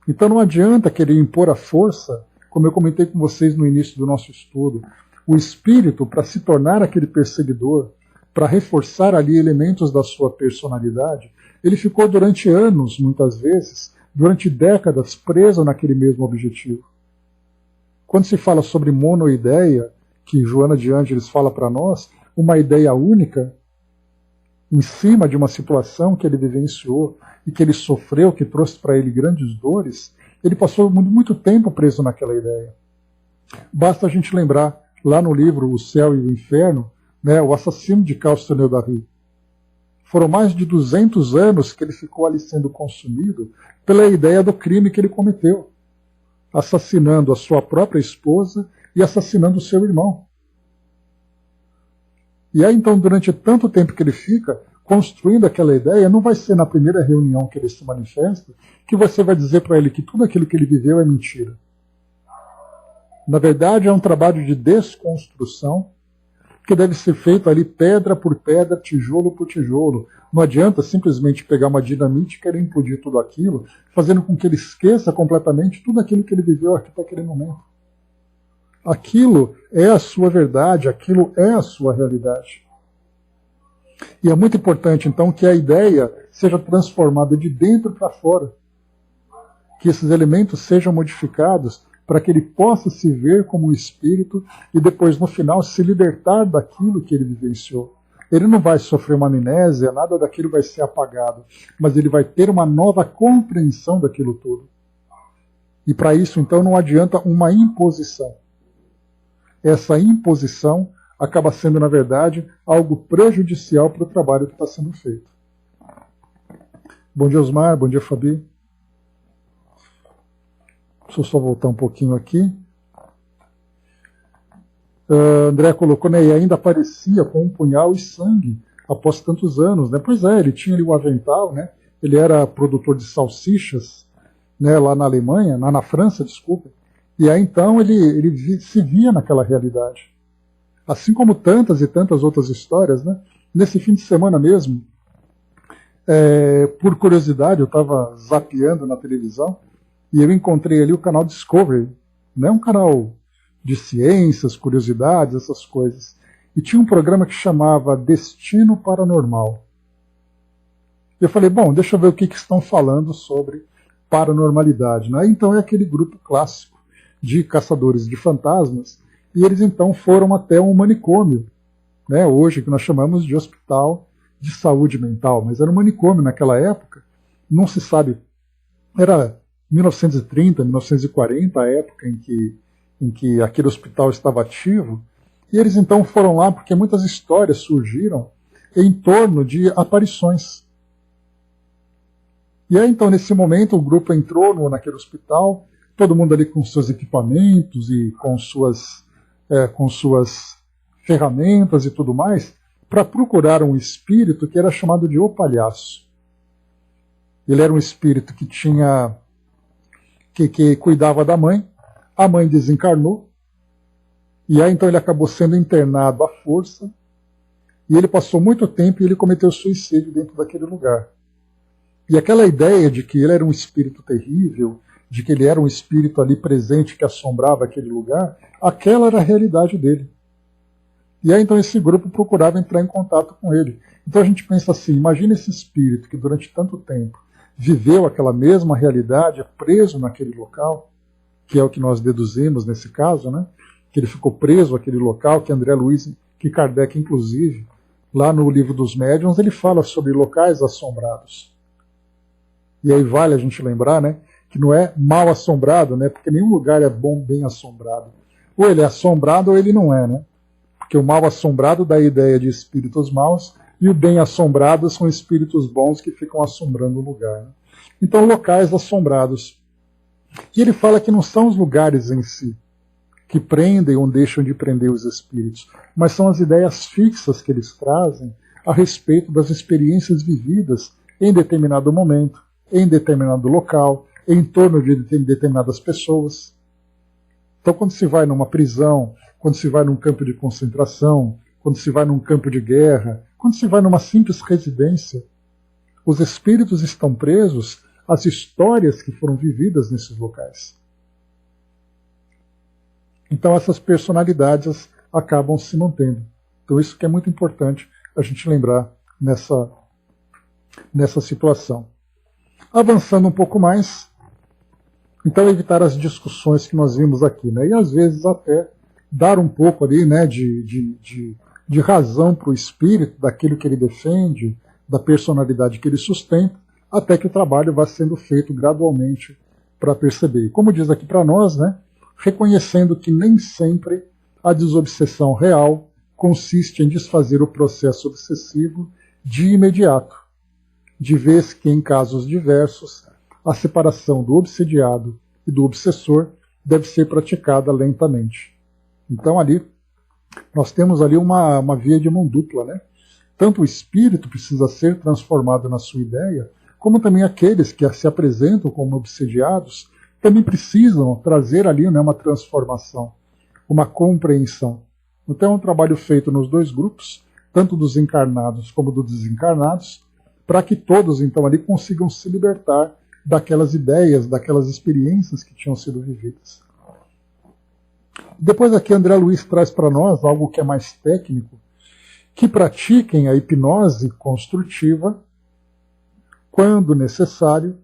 Então não adianta querer impor a força, como eu comentei com vocês no início do nosso estudo. O espírito, para se tornar aquele perseguidor, para reforçar ali elementos da sua personalidade, ele ficou durante anos, muitas vezes, durante décadas, preso naquele mesmo objetivo. Quando se fala sobre monoideia, que Joana de Ângeles fala para nós, uma ideia única, em cima de uma situação que ele vivenciou e que ele sofreu, que trouxe para ele grandes dores, ele passou muito tempo preso naquela ideia. Basta a gente lembrar, lá no livro O Céu e o Inferno, o assassino de Castanheira. Foram mais de 200 anos que ele ficou ali sendo consumido pela ideia do crime que ele cometeu, assassinando a sua própria esposa e assassinando o seu irmão. E aí, então, durante tanto tempo que ele fica construindo aquela ideia, não vai ser na primeira reunião que ele se manifesta que você vai dizer para ele que tudo aquilo que ele viveu é mentira. Na verdade, é um trabalho de desconstrução que deve ser feito ali pedra por pedra, tijolo por tijolo. Não adianta simplesmente pegar uma dinamite e querer implodir tudo aquilo, fazendo com que ele esqueça completamente tudo aquilo que ele viveu aqui até aquele momento. Aquilo é a sua verdade, aquilo é a sua realidade. E é muito importante, então, que a ideia seja transformada de dentro para fora. Que esses elementos sejam modificados para que ele possa se ver como um espírito e depois, no final, se libertar daquilo que ele vivenciou. Ele não vai sofrer uma amnésia, nada daquilo vai ser apagado, mas ele vai ter uma nova compreensão daquilo tudo. E para isso, então, não adianta uma imposição. Essa imposição acaba sendo, na verdade, algo prejudicial para o trabalho que está sendo feito. Bom dia, Osmar. Bom dia, Fabi. Deixa eu só voltar um pouquinho aqui. André colocou, e ainda aparecia com um punhal e sangue após tantos anos. Pois é, ele tinha ali o avental, ele era produtor de salsichas, lá na Alemanha, na França, desculpa. E aí então ele se via naquela realidade. Assim como tantas e tantas outras histórias, nesse fim de semana mesmo, por curiosidade, eu estava zapeando na televisão e eu encontrei ali o canal Discovery, né, um canal de ciências, curiosidades, essas coisas. E tinha um programa que chamava Destino Paranormal. Eu falei, bom, deixa eu ver o que estão falando sobre paranormalidade. Né? Então é aquele grupo clássico de caçadores de fantasmas, e eles então foram até um manicômio, né, hoje que nós chamamos de hospital de saúde mental, mas era um manicômio naquela época, não se sabe, era 1930, 1940, a época em que aquele hospital estava ativo, e eles então foram lá porque muitas histórias surgiram em torno de aparições. E aí, então, nesse momento, o grupo entrou naquele hospital, todo mundo ali com seus equipamentos e com suas ferramentas e tudo mais, para procurar um espírito que era chamado de O Palhaço. Ele era um espírito que tinha que cuidava da mãe, a mãe desencarnou, e aí então ele acabou sendo internado à força, e ele passou muito tempo e ele cometeu suicídio dentro daquele lugar. E aquela ideia de que ele era um espírito terrível, de que ele era um espírito ali presente que assombrava aquele lugar, aquela era a realidade dele. E aí então esse grupo procurava entrar em contato com ele. Então a gente pensa assim, imagina esse espírito que durante tanto tempo viveu aquela mesma realidade, preso naquele local, que é o que nós deduzimos nesse caso, né? Que ele ficou preso àquele local, que André Luiz, que Kardec inclusive, lá no Livro dos Médiuns, ele fala sobre locais assombrados. E aí vale a gente lembrar, né, que não é mal assombrado, né, porque nenhum lugar é bom, bem assombrado. Ou ele é assombrado ou ele não é, né? Porque o mal assombrado dá a ideia de espíritos maus e o bem assombrado são espíritos bons que ficam assombrando o lugar. Né? Então, locais assombrados. E ele fala que não são os lugares em si que prendem ou deixam de prender os espíritos, mas são as ideias fixas que eles trazem a respeito das experiências vividas em determinado momento, em determinado local, em torno de determinadas pessoas. Então, quando se vai numa prisão, quando se vai num campo de concentração, quando se vai num campo de guerra, quando se vai numa simples residência, os espíritos estão presos às histórias que foram vividas nesses locais. Então, essas personalidades acabam se mantendo. Então, isso que é muito importante a gente lembrar nessa situação. Avançando um pouco mais, então evitar as discussões que nós vimos aqui, né? E às vezes até dar um pouco ali, né, de razão para o espírito, daquilo que ele defende, da personalidade que ele sustenta, até que o trabalho vá sendo feito gradualmente para perceber. E como diz aqui para nós, né, reconhecendo que nem sempre a desobsessão real consiste em desfazer o processo obsessivo de imediato, de vez que, em casos diversos, a separação do obsediado e do obsessor deve ser praticada lentamente. Então, ali, nós temos ali uma via de mão dupla, né? Tanto o espírito precisa ser transformado na sua ideia, como também aqueles que se apresentam como obsediados também precisam trazer ali, né, uma transformação, uma compreensão. Então, é um trabalho feito nos dois grupos, tanto dos encarnados como dos desencarnados, para que todos, então, ali consigam se libertar daquelas ideias, daquelas experiências que tinham sido vividas. Depois aqui André Luiz traz para nós algo que é mais técnico, que pratiquem a hipnose construtiva, quando necessário,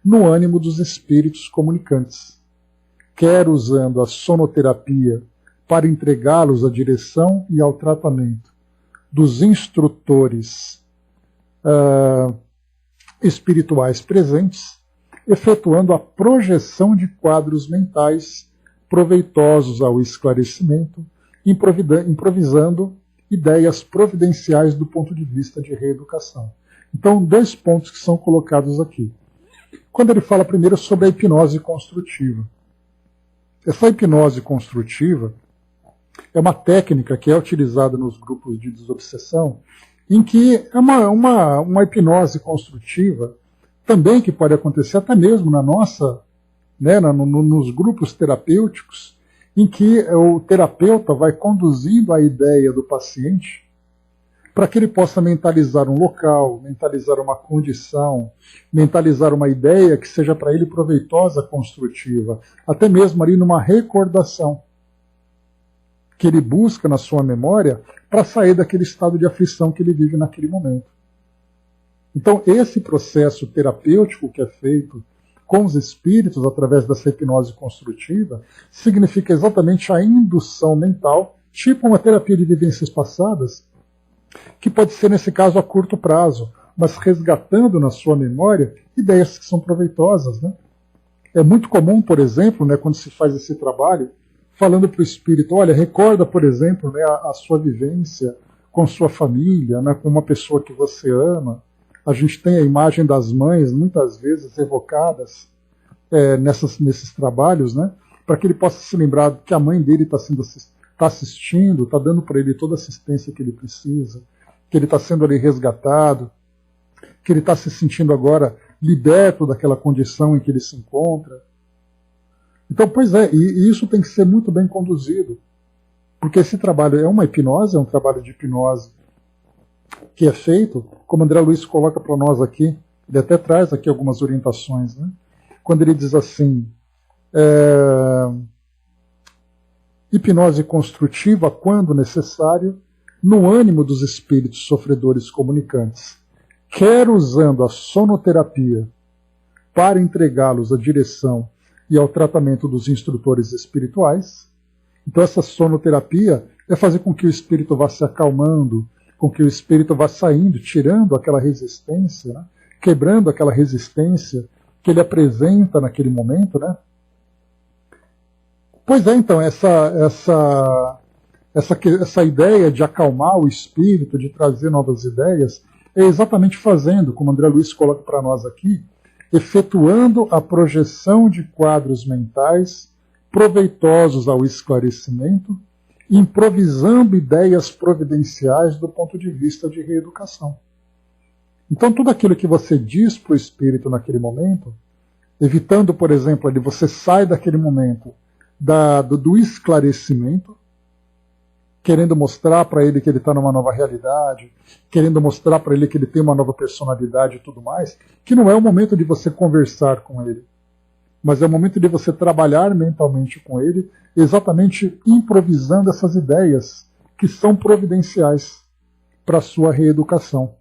no ânimo dos espíritos comunicantes, quer usando a sonoterapia para entregá-los à direção e ao tratamento dos instrutores espirituais presentes, efetuando a projeção de quadros mentais proveitosos ao esclarecimento, improvisando ideias providenciais do ponto de vista de reeducação. Então, 2 pontos que são colocados aqui. Quando ele fala primeiro sobre a hipnose construtiva. Essa hipnose construtiva é uma técnica que é utilizada nos grupos de desobsessão, em que é uma hipnose construtiva, também que pode acontecer até mesmo na nossa, né, nos grupos terapêuticos, em que o terapeuta vai conduzindo a ideia do paciente para que ele possa mentalizar um local, mentalizar uma condição, mentalizar uma ideia que seja para ele proveitosa, construtiva, até mesmo ali numa recordação que ele busca na sua memória para sair daquele estado de aflição que ele vive naquele momento. Então, esse processo terapêutico que é feito com os espíritos através dessa hipnose construtiva significa exatamente a indução mental, tipo uma terapia de vivências passadas, que pode ser, nesse caso, a curto prazo, mas resgatando na sua memória ideias que são proveitosas. Né? É muito comum, por exemplo, né, quando se faz esse trabalho, falando para o espírito, olha, recorda, por exemplo, né, a sua vivência com sua família, né, com uma pessoa que você ama. A gente tem a imagem das mães, muitas vezes evocadas nesses trabalhos, né, para que ele possa se lembrar que a mãe dele está assistindo, está dando para ele toda a assistência que ele precisa, que ele está sendo ali resgatado, que ele está se sentindo agora liberto daquela condição em que ele se encontra. Então, pois é, e isso tem que ser muito bem conduzido, porque esse trabalho é uma hipnose, é um trabalho de hipnose que é feito, como André Luiz coloca para nós aqui, ele até traz aqui algumas orientações, né? Quando ele diz assim, hipnose construtiva, quando necessário, no ânimo dos espíritos sofredores comunicantes, quer usando a sonoterapia para entregá-los à direção e ao tratamento dos instrutores espirituais. Então essa sonoterapia é fazer com que o espírito vá se acalmando, com que o espírito vá saindo, tirando aquela resistência, né? Quebrando aquela resistência que ele apresenta naquele momento, né? Pois é, então, essa ideia de acalmar o espírito, de trazer novas ideias, é exatamente fazendo, como André Luiz coloca para nós aqui, efetuando a projeção de quadros mentais proveitosos ao esclarecimento, improvisando ideias providenciais do ponto de vista de reeducação. Então, tudo aquilo que você diz para o espírito naquele momento, evitando, por exemplo, ali você sai daquele momento do esclarecimento, querendo mostrar para ele que ele está numa nova realidade, querendo mostrar para ele que ele tem uma nova personalidade e tudo mais, que não é o momento de você conversar com ele, mas é o momento de você trabalhar mentalmente com ele, exatamente improvisando essas ideias que são providenciais para a sua reeducação.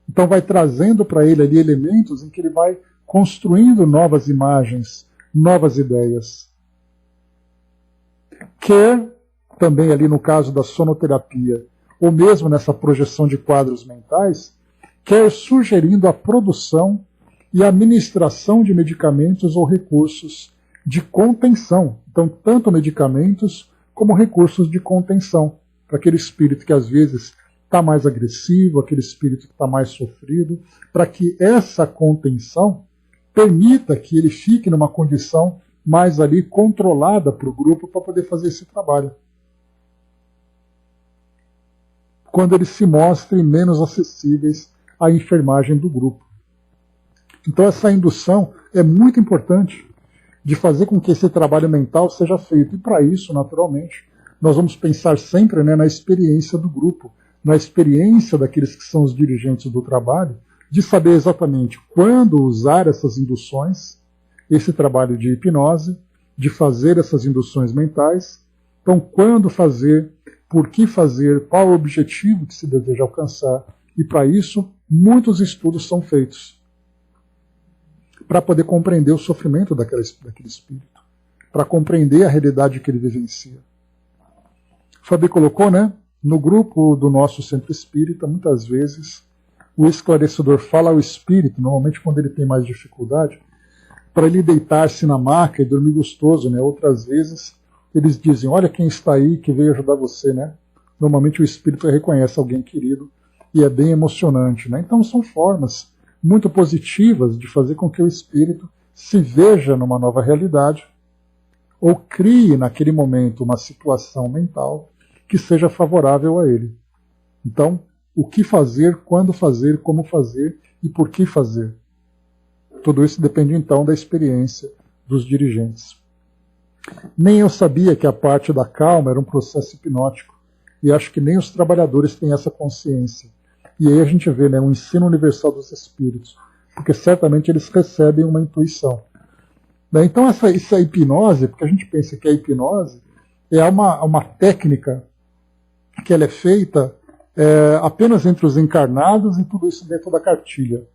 Então vai trazendo para ele ali elementos em que ele vai construindo novas imagens, novas ideias. Quer também ali no caso da sonoterapia, ou mesmo nessa projeção de quadros mentais, quer sugerindo a produção e a administração de medicamentos ou recursos de contenção. Então, tanto medicamentos como recursos de contenção, para aquele espírito que às vezes está mais agressivo, aquele espírito que está mais sofrido, para que essa contenção permita que ele fique numa condição mais ali controlada para o grupo para poder fazer esse trabalho. Quando eles se mostrem menos acessíveis à enfermagem do grupo. Então essa indução é muito importante de fazer com que esse trabalho mental seja feito. E para isso, naturalmente, nós vamos pensar sempre, né, na experiência do grupo, na experiência daqueles que são os dirigentes do trabalho, de saber exatamente quando usar essas induções, esse trabalho de hipnose, de fazer essas induções mentais. Então, quando fazer, por que fazer, qual o objetivo que se deseja alcançar. E para isso, muitos estudos são feitos para poder compreender o sofrimento daquele espírito, para compreender a realidade que ele vivencia. O Fabi colocou, né? No grupo do nosso centro espírita, muitas vezes, o esclarecedor fala ao espírito, normalmente quando ele tem mais dificuldade, para ele deitar-se na maca e dormir gostoso, né? Outras vezes, eles dizem, olha quem está aí que veio ajudar você, né? Normalmente o espírito reconhece alguém querido e é bem emocionante, né? Então são formas muito positivas de fazer com que o espírito se veja numa nova realidade ou crie naquele momento uma situação mental que seja favorável a ele. Então, o que fazer, quando fazer, como fazer e por que fazer. Tudo isso depende então da experiência dos dirigentes. Nem eu sabia que a parte da calma era um processo hipnótico. E acho que nem os trabalhadores têm essa consciência. E aí a gente vê, né, o ensino universal dos espíritos, porque certamente eles recebem uma intuição. Então essa hipnose, porque a gente pensa que a hipnose é uma técnica que ela é feita apenas entre os encarnados e tudo isso dentro da cartilha.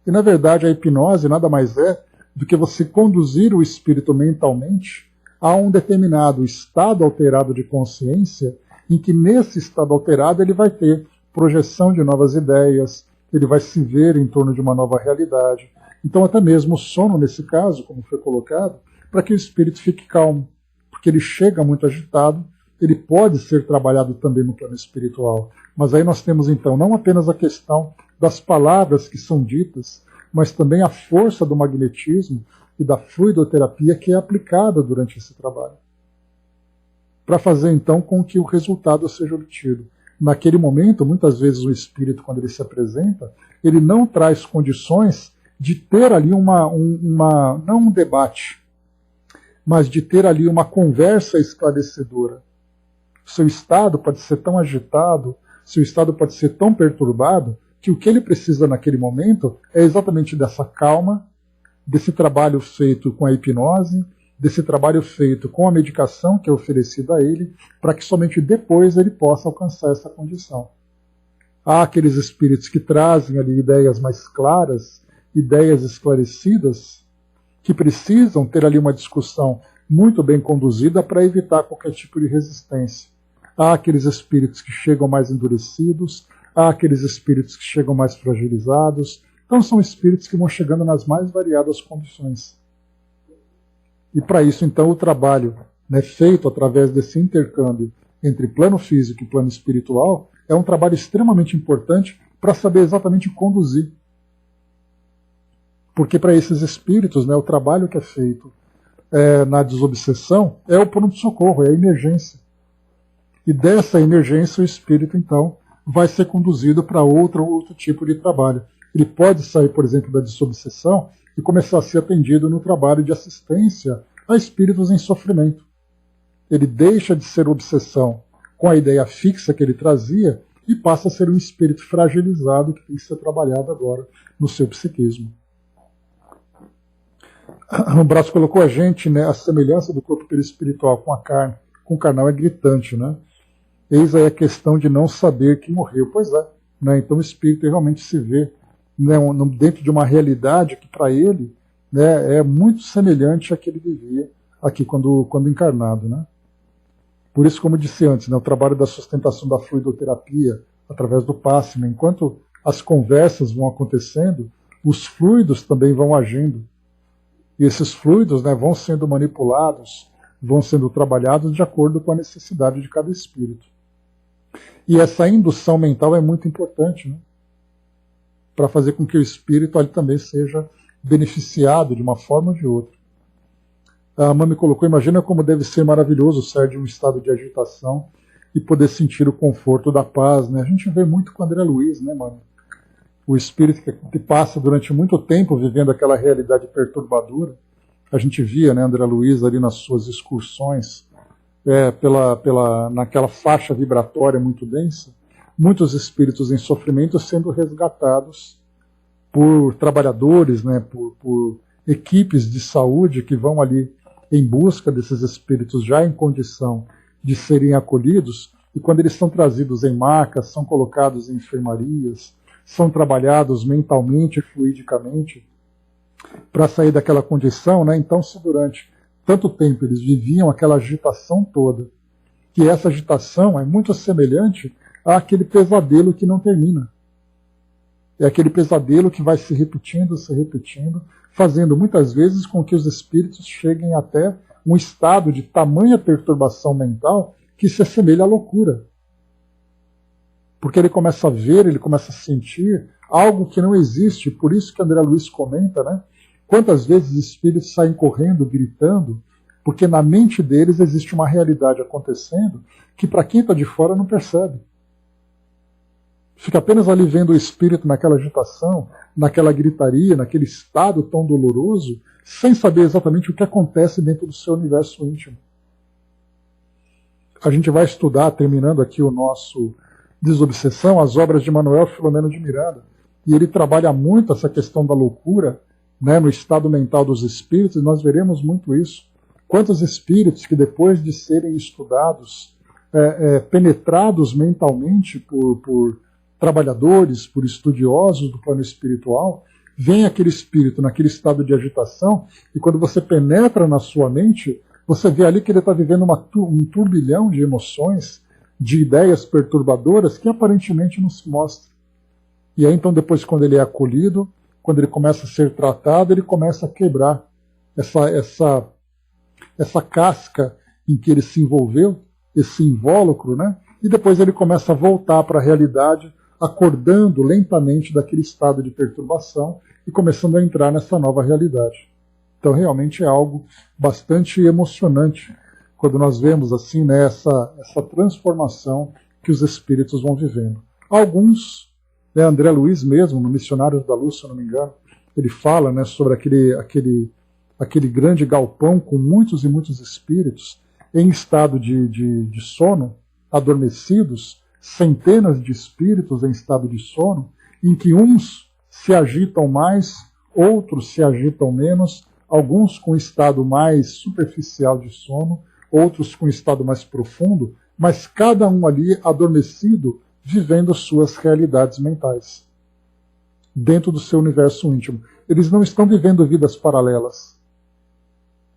E na verdade a hipnose nada mais é do que você conduzir o espírito mentalmente a um determinado estado alterado de consciência, em que nesse estado alterado ele vai ter projeção de novas ideias, ele vai se ver em torno de uma nova realidade. Então até mesmo o sono, nesse caso, como foi colocado, para que o espírito fique calmo, porque ele chega muito agitado, ele pode ser trabalhado também no plano espiritual. Mas aí nós temos então não apenas a questão das palavras que são ditas, mas também a força do magnetismo e da fluidoterapia que é aplicada durante esse trabalho, para fazer então com que o resultado seja obtido. Naquele momento, muitas vezes o espírito, quando ele se apresenta, ele não traz condições de ter ali não um debate, mas de ter ali uma conversa esclarecedora. Seu estado pode ser tão agitado, seu estado pode ser tão perturbado, que o que ele precisa naquele momento é exatamente dessa calma, desse trabalho feito com a hipnose, desse trabalho feito com a medicação que é oferecida a ele, para que somente depois ele possa alcançar essa condição. Há aqueles espíritos que trazem ali ideias mais claras, ideias esclarecidas, que precisam ter ali uma discussão muito bem conduzida para evitar qualquer tipo de resistência. Há aqueles espíritos que chegam mais endurecidos, há aqueles espíritos que chegam mais fragilizados. Então são espíritos que vão chegando nas mais variadas condições. E para isso, então, o trabalho, né, feito através desse intercâmbio entre plano físico e plano espiritual é um trabalho extremamente importante para saber exatamente conduzir. Porque para esses espíritos, né, o trabalho que é feito na desobsessão é o pronto-socorro, é a emergência. E dessa emergência o espírito, então, vai ser conduzido para outro tipo de trabalho. Ele pode sair, por exemplo, da desobsessão e começar a ser atendido no trabalho de assistência a espíritos em sofrimento. Ele deixa de ser obsessão com a ideia fixa que ele trazia e passa a ser um espírito fragilizado que tem que ser trabalhado agora no seu psiquismo. O Braço colocou a gente, né, a semelhança do corpo perispiritual com a carne, com o carnal é gritante, né? Eis aí a questão de não saber que morreu. Pois é, né? Então o espírito realmente se vê, né, dentro de uma realidade que para ele, né, é muito semelhante à que ele vivia aqui quando encarnado, né? Por isso, como disse antes, né, o trabalho da sustentação da fluidoterapia através do passe, né, enquanto as conversas vão acontecendo, os fluidos também vão agindo. E esses fluidos, né, vão sendo manipulados, vão sendo trabalhados de acordo com a necessidade de cada espírito. E essa indução mental é muito importante, né, para fazer com que o espírito ali também seja beneficiado de uma forma ou de outra. A Mami colocou, imagina como deve ser maravilhoso sair de um estado de agitação e poder sentir o conforto da paz, né? A gente vê muito com o André Luiz, né, mano? O espírito que passa durante muito tempo vivendo aquela realidade perturbadora. A gente via, né, André Luiz ali nas suas excursões, naquela faixa vibratória muito densa, muitos espíritos em sofrimento sendo resgatados por trabalhadores, né, por equipes de saúde que vão ali em busca desses espíritos já em condição de serem acolhidos, e quando eles são trazidos em macas, são colocados em enfermarias, são trabalhados mentalmente e fluidicamente para sair daquela condição, né? Então, se durante tanto tempo eles viviam aquela agitação toda, que essa agitação é muito semelhante àquele pesadelo que não termina. É aquele pesadelo que vai se repetindo, fazendo muitas vezes com que os espíritos cheguem até um estado de tamanha perturbação mental que se assemelha à loucura. Porque ele começa a ver, ele começa a sentir algo que não existe. Por isso que André Luiz comenta, né? Quantas vezes os espíritos saem correndo, gritando, porque na mente deles existe uma realidade acontecendo que para quem está de fora não percebe. Fica apenas ali vendo o espírito naquela agitação, naquela gritaria, naquele estado tão doloroso, sem saber exatamente o que acontece dentro do seu universo íntimo. A gente vai estudar, terminando aqui o nosso Desobsessão, as obras de Manuel Filomeno de Miranda. E ele trabalha muito essa questão da loucura, né, no estado mental dos espíritos, e nós veremos muito isso. Quantos espíritos que depois de serem estudados, penetrados mentalmente por trabalhadores, por estudiosos do plano espiritual, vem aquele espírito naquele estado de agitação, e quando você penetra na sua mente, você vê ali que ele está vivendo um turbilhão de emoções, de ideias perturbadoras que aparentemente não se mostram. E aí então depois, quando ele é acolhido, quando ele começa a ser tratado, ele começa a quebrar essa casca em que ele se envolveu, esse invólucro, né? E depois ele começa a voltar para a realidade, acordando lentamente daquele estado de perturbação e começando a entrar nessa nova realidade. Então realmente é algo bastante emocionante quando nós vemos assim, né, essa transformação que os espíritos vão vivendo. Alguns, né, André Luiz mesmo, no Missionários da Luz, se eu não me engano, ele fala, né, sobre aquele grande galpão com muitos e muitos espíritos em estado de sono, adormecidos, centenas de espíritos em estado de sono, em que uns se agitam mais, outros se agitam menos, alguns com estado mais superficial de sono, outros com estado mais profundo, mas cada um ali adormecido, vivendo suas realidades mentais, dentro do seu universo íntimo. Eles não estão vivendo vidas paralelas.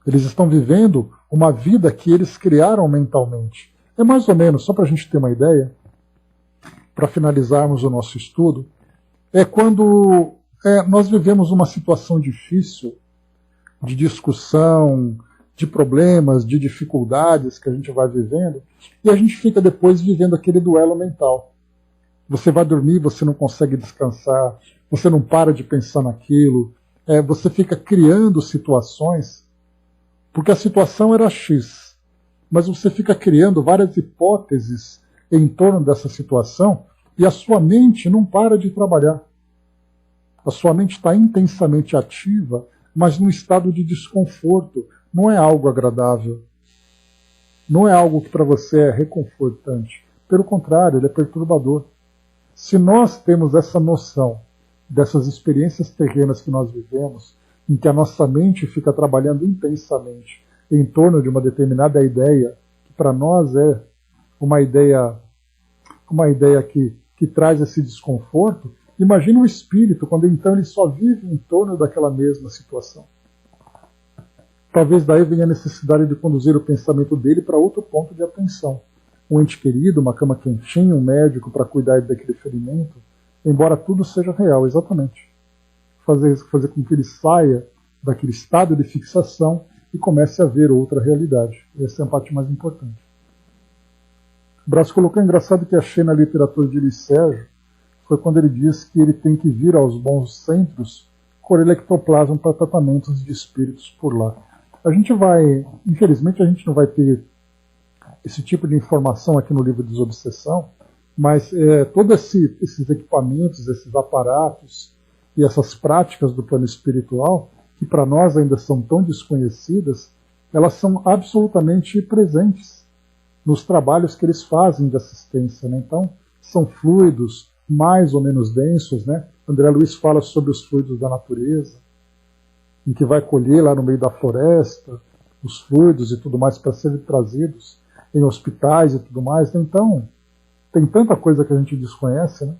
Eles estão vivendo uma vida que eles criaram mentalmente. É mais ou menos, só para a gente ter uma ideia, para finalizarmos o nosso estudo, é quando nós vivemos uma situação difícil, de discussão, de problemas, de dificuldades que a gente vai vivendo, e a gente fica depois vivendo aquele duelo mental. Você vai dormir, você não consegue descansar, você não para de pensar naquilo, você fica criando situações, porque a situação era X, mas você fica criando várias hipóteses em torno dessa situação e a sua mente não para de trabalhar. A sua mente está intensamente ativa, mas num estado de desconforto. Não é algo agradável. Não é algo que para você é reconfortante. Pelo contrário, ele é perturbador. Se nós temos essa noção dessas experiências terrenas que nós vivemos, em que a nossa mente fica trabalhando intensamente em torno de uma determinada ideia, que para nós é uma ideia que traz esse desconforto, imagine o espírito, quando então ele só vive em torno daquela mesma situação. Talvez daí venha a necessidade de conduzir o pensamento dele para outro ponto de atenção. Um ente querido, uma cama quentinha, um médico para cuidar daquele ferimento, embora tudo seja real, exatamente. Fazer com que ele saia daquele estado de fixação e comece a ver outra realidade. Essa é a parte mais importante. O Brás colocou engraçado que achei na literatura de Luiz Sérgio, foi quando ele diz que ele tem que vir aos bons centros colher ectoplasma para tratamentos de espíritos por lá. A gente vai, infelizmente a gente não vai ter esse tipo de informação aqui no livro Desobsessão, mas todos esses equipamentos, esses aparatos e essas práticas do plano espiritual, que para nós ainda são tão desconhecidas, elas são absolutamente presentes nos trabalhos que eles fazem de assistência, né? Então, são fluidos mais ou menos densos, né? André Luiz fala sobre os fluidos da natureza, em que vai colher lá no meio da floresta os fluidos e tudo mais para serem trazidos em hospitais e tudo mais. Então, tem tanta coisa que a gente desconhece, né?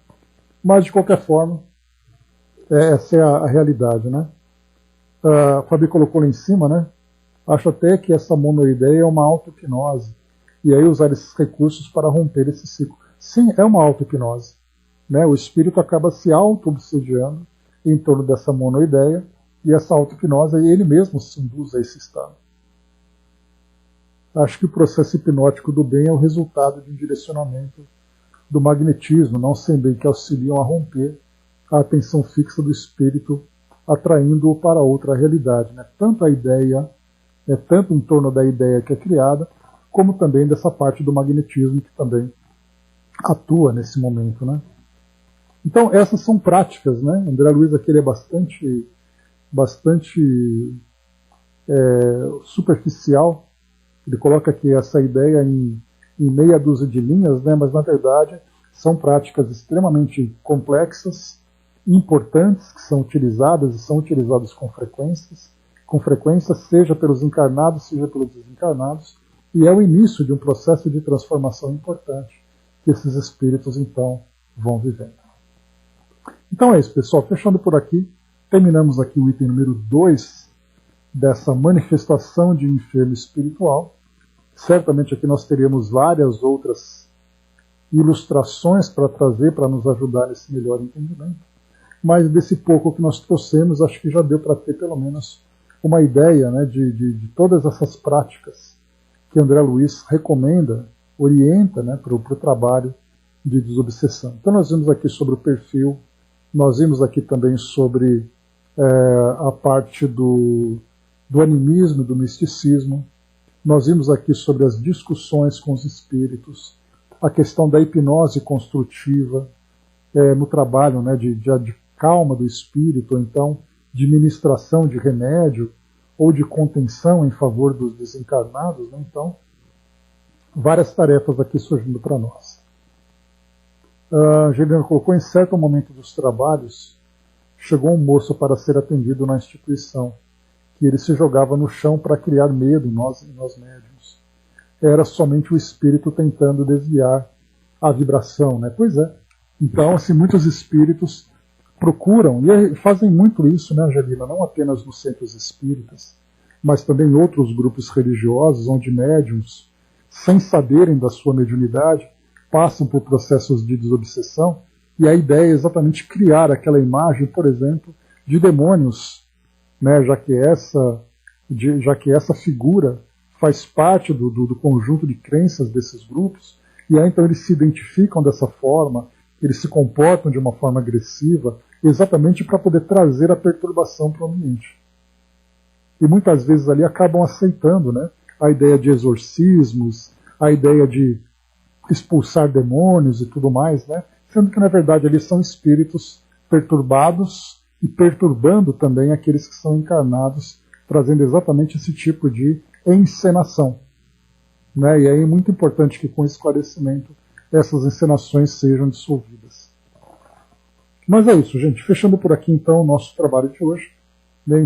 Mas, de qualquer forma, essa é a realidade, né? A Fabi colocou lá em cima, né? Acho até que essa monoideia é uma auto-hipnose. E aí usar esses recursos para romper esse ciclo. Sim, é uma auto-hipnose. Né? O espírito acaba se auto-obsediando em torno dessa monoideia, e essa auto-hipnose, ele mesmo se induz a esse estado. Acho que o processo hipnótico do bem é o resultado de um direcionamento do magnetismo, não sem bem, que auxiliam a romper a atenção fixa do espírito, atraindo-o para outra realidade. Né? Tanto a ideia, tanto em torno da ideia que é criada, como também dessa parte do magnetismo que também atua nesse momento. Né? Então, essas são práticas. Né? André Luiz aqui ele é bastante superficial. Ele coloca aqui essa ideia em em meia dúzia de linhas, né, mas na verdade são práticas extremamente complexas, importantes, que são utilizadas e são utilizadas com frequência, seja pelos encarnados, seja pelos desencarnados, e é o início de um processo de transformação importante que esses espíritos então vão vivendo. Então é isso, pessoal. Fechando por aqui, terminamos aqui o item número 2 dessa manifestação de enfermo espiritual. Certamente aqui nós teríamos várias outras ilustrações para trazer, para nos ajudar nesse melhor entendimento. Mas desse pouco que nós trouxemos, acho que já deu para ter pelo menos uma ideia, né, de todas essas práticas que André Luiz recomenda, orienta, né, para o trabalho de desobsessão. Então nós vimos aqui sobre o perfil, nós vimos aqui também sobre a parte do animismo, do misticismo, nós vimos aqui sobre as discussões com os espíritos, a questão da hipnose construtiva no trabalho, né, de calma do espírito, ou então de ministração de remédio ou de contenção em favor dos desencarnados, né? Então, várias tarefas aqui surgindo para nós. Angelina colocou: em certo momento dos trabalhos, chegou um moço para ser atendido na instituição, que ele se jogava no chão para criar medo em nós médiuns. Era somente o espírito tentando desviar a vibração, né? Pois é. Então, assim, muitos espíritos procuram, e fazem muito isso, né, Angelina, não apenas nos centros espíritas, mas também em outros grupos religiosos, onde médiums, sem saberem da sua mediunidade, passam por processos de desobsessão, e a ideia é exatamente criar aquela imagem, por exemplo, de demônios, né, já que essa figura faz parte do conjunto de crenças desses grupos, e aí então eles se identificam dessa forma, eles se comportam de uma forma agressiva, exatamente para poder trazer a perturbação para o ambiente. E muitas vezes ali acabam aceitando, né, a ideia de exorcismos, a ideia de expulsar demônios e tudo mais, né, sendo que na verdade ali são espíritos perturbados e perturbando também aqueles que são encarnados, trazendo exatamente esse tipo de encenação. Né, e aí é muito importante que com esclarecimento essas encenações sejam dissolvidas. Mas é isso, gente. Fechando por aqui, então, o nosso trabalho de hoje.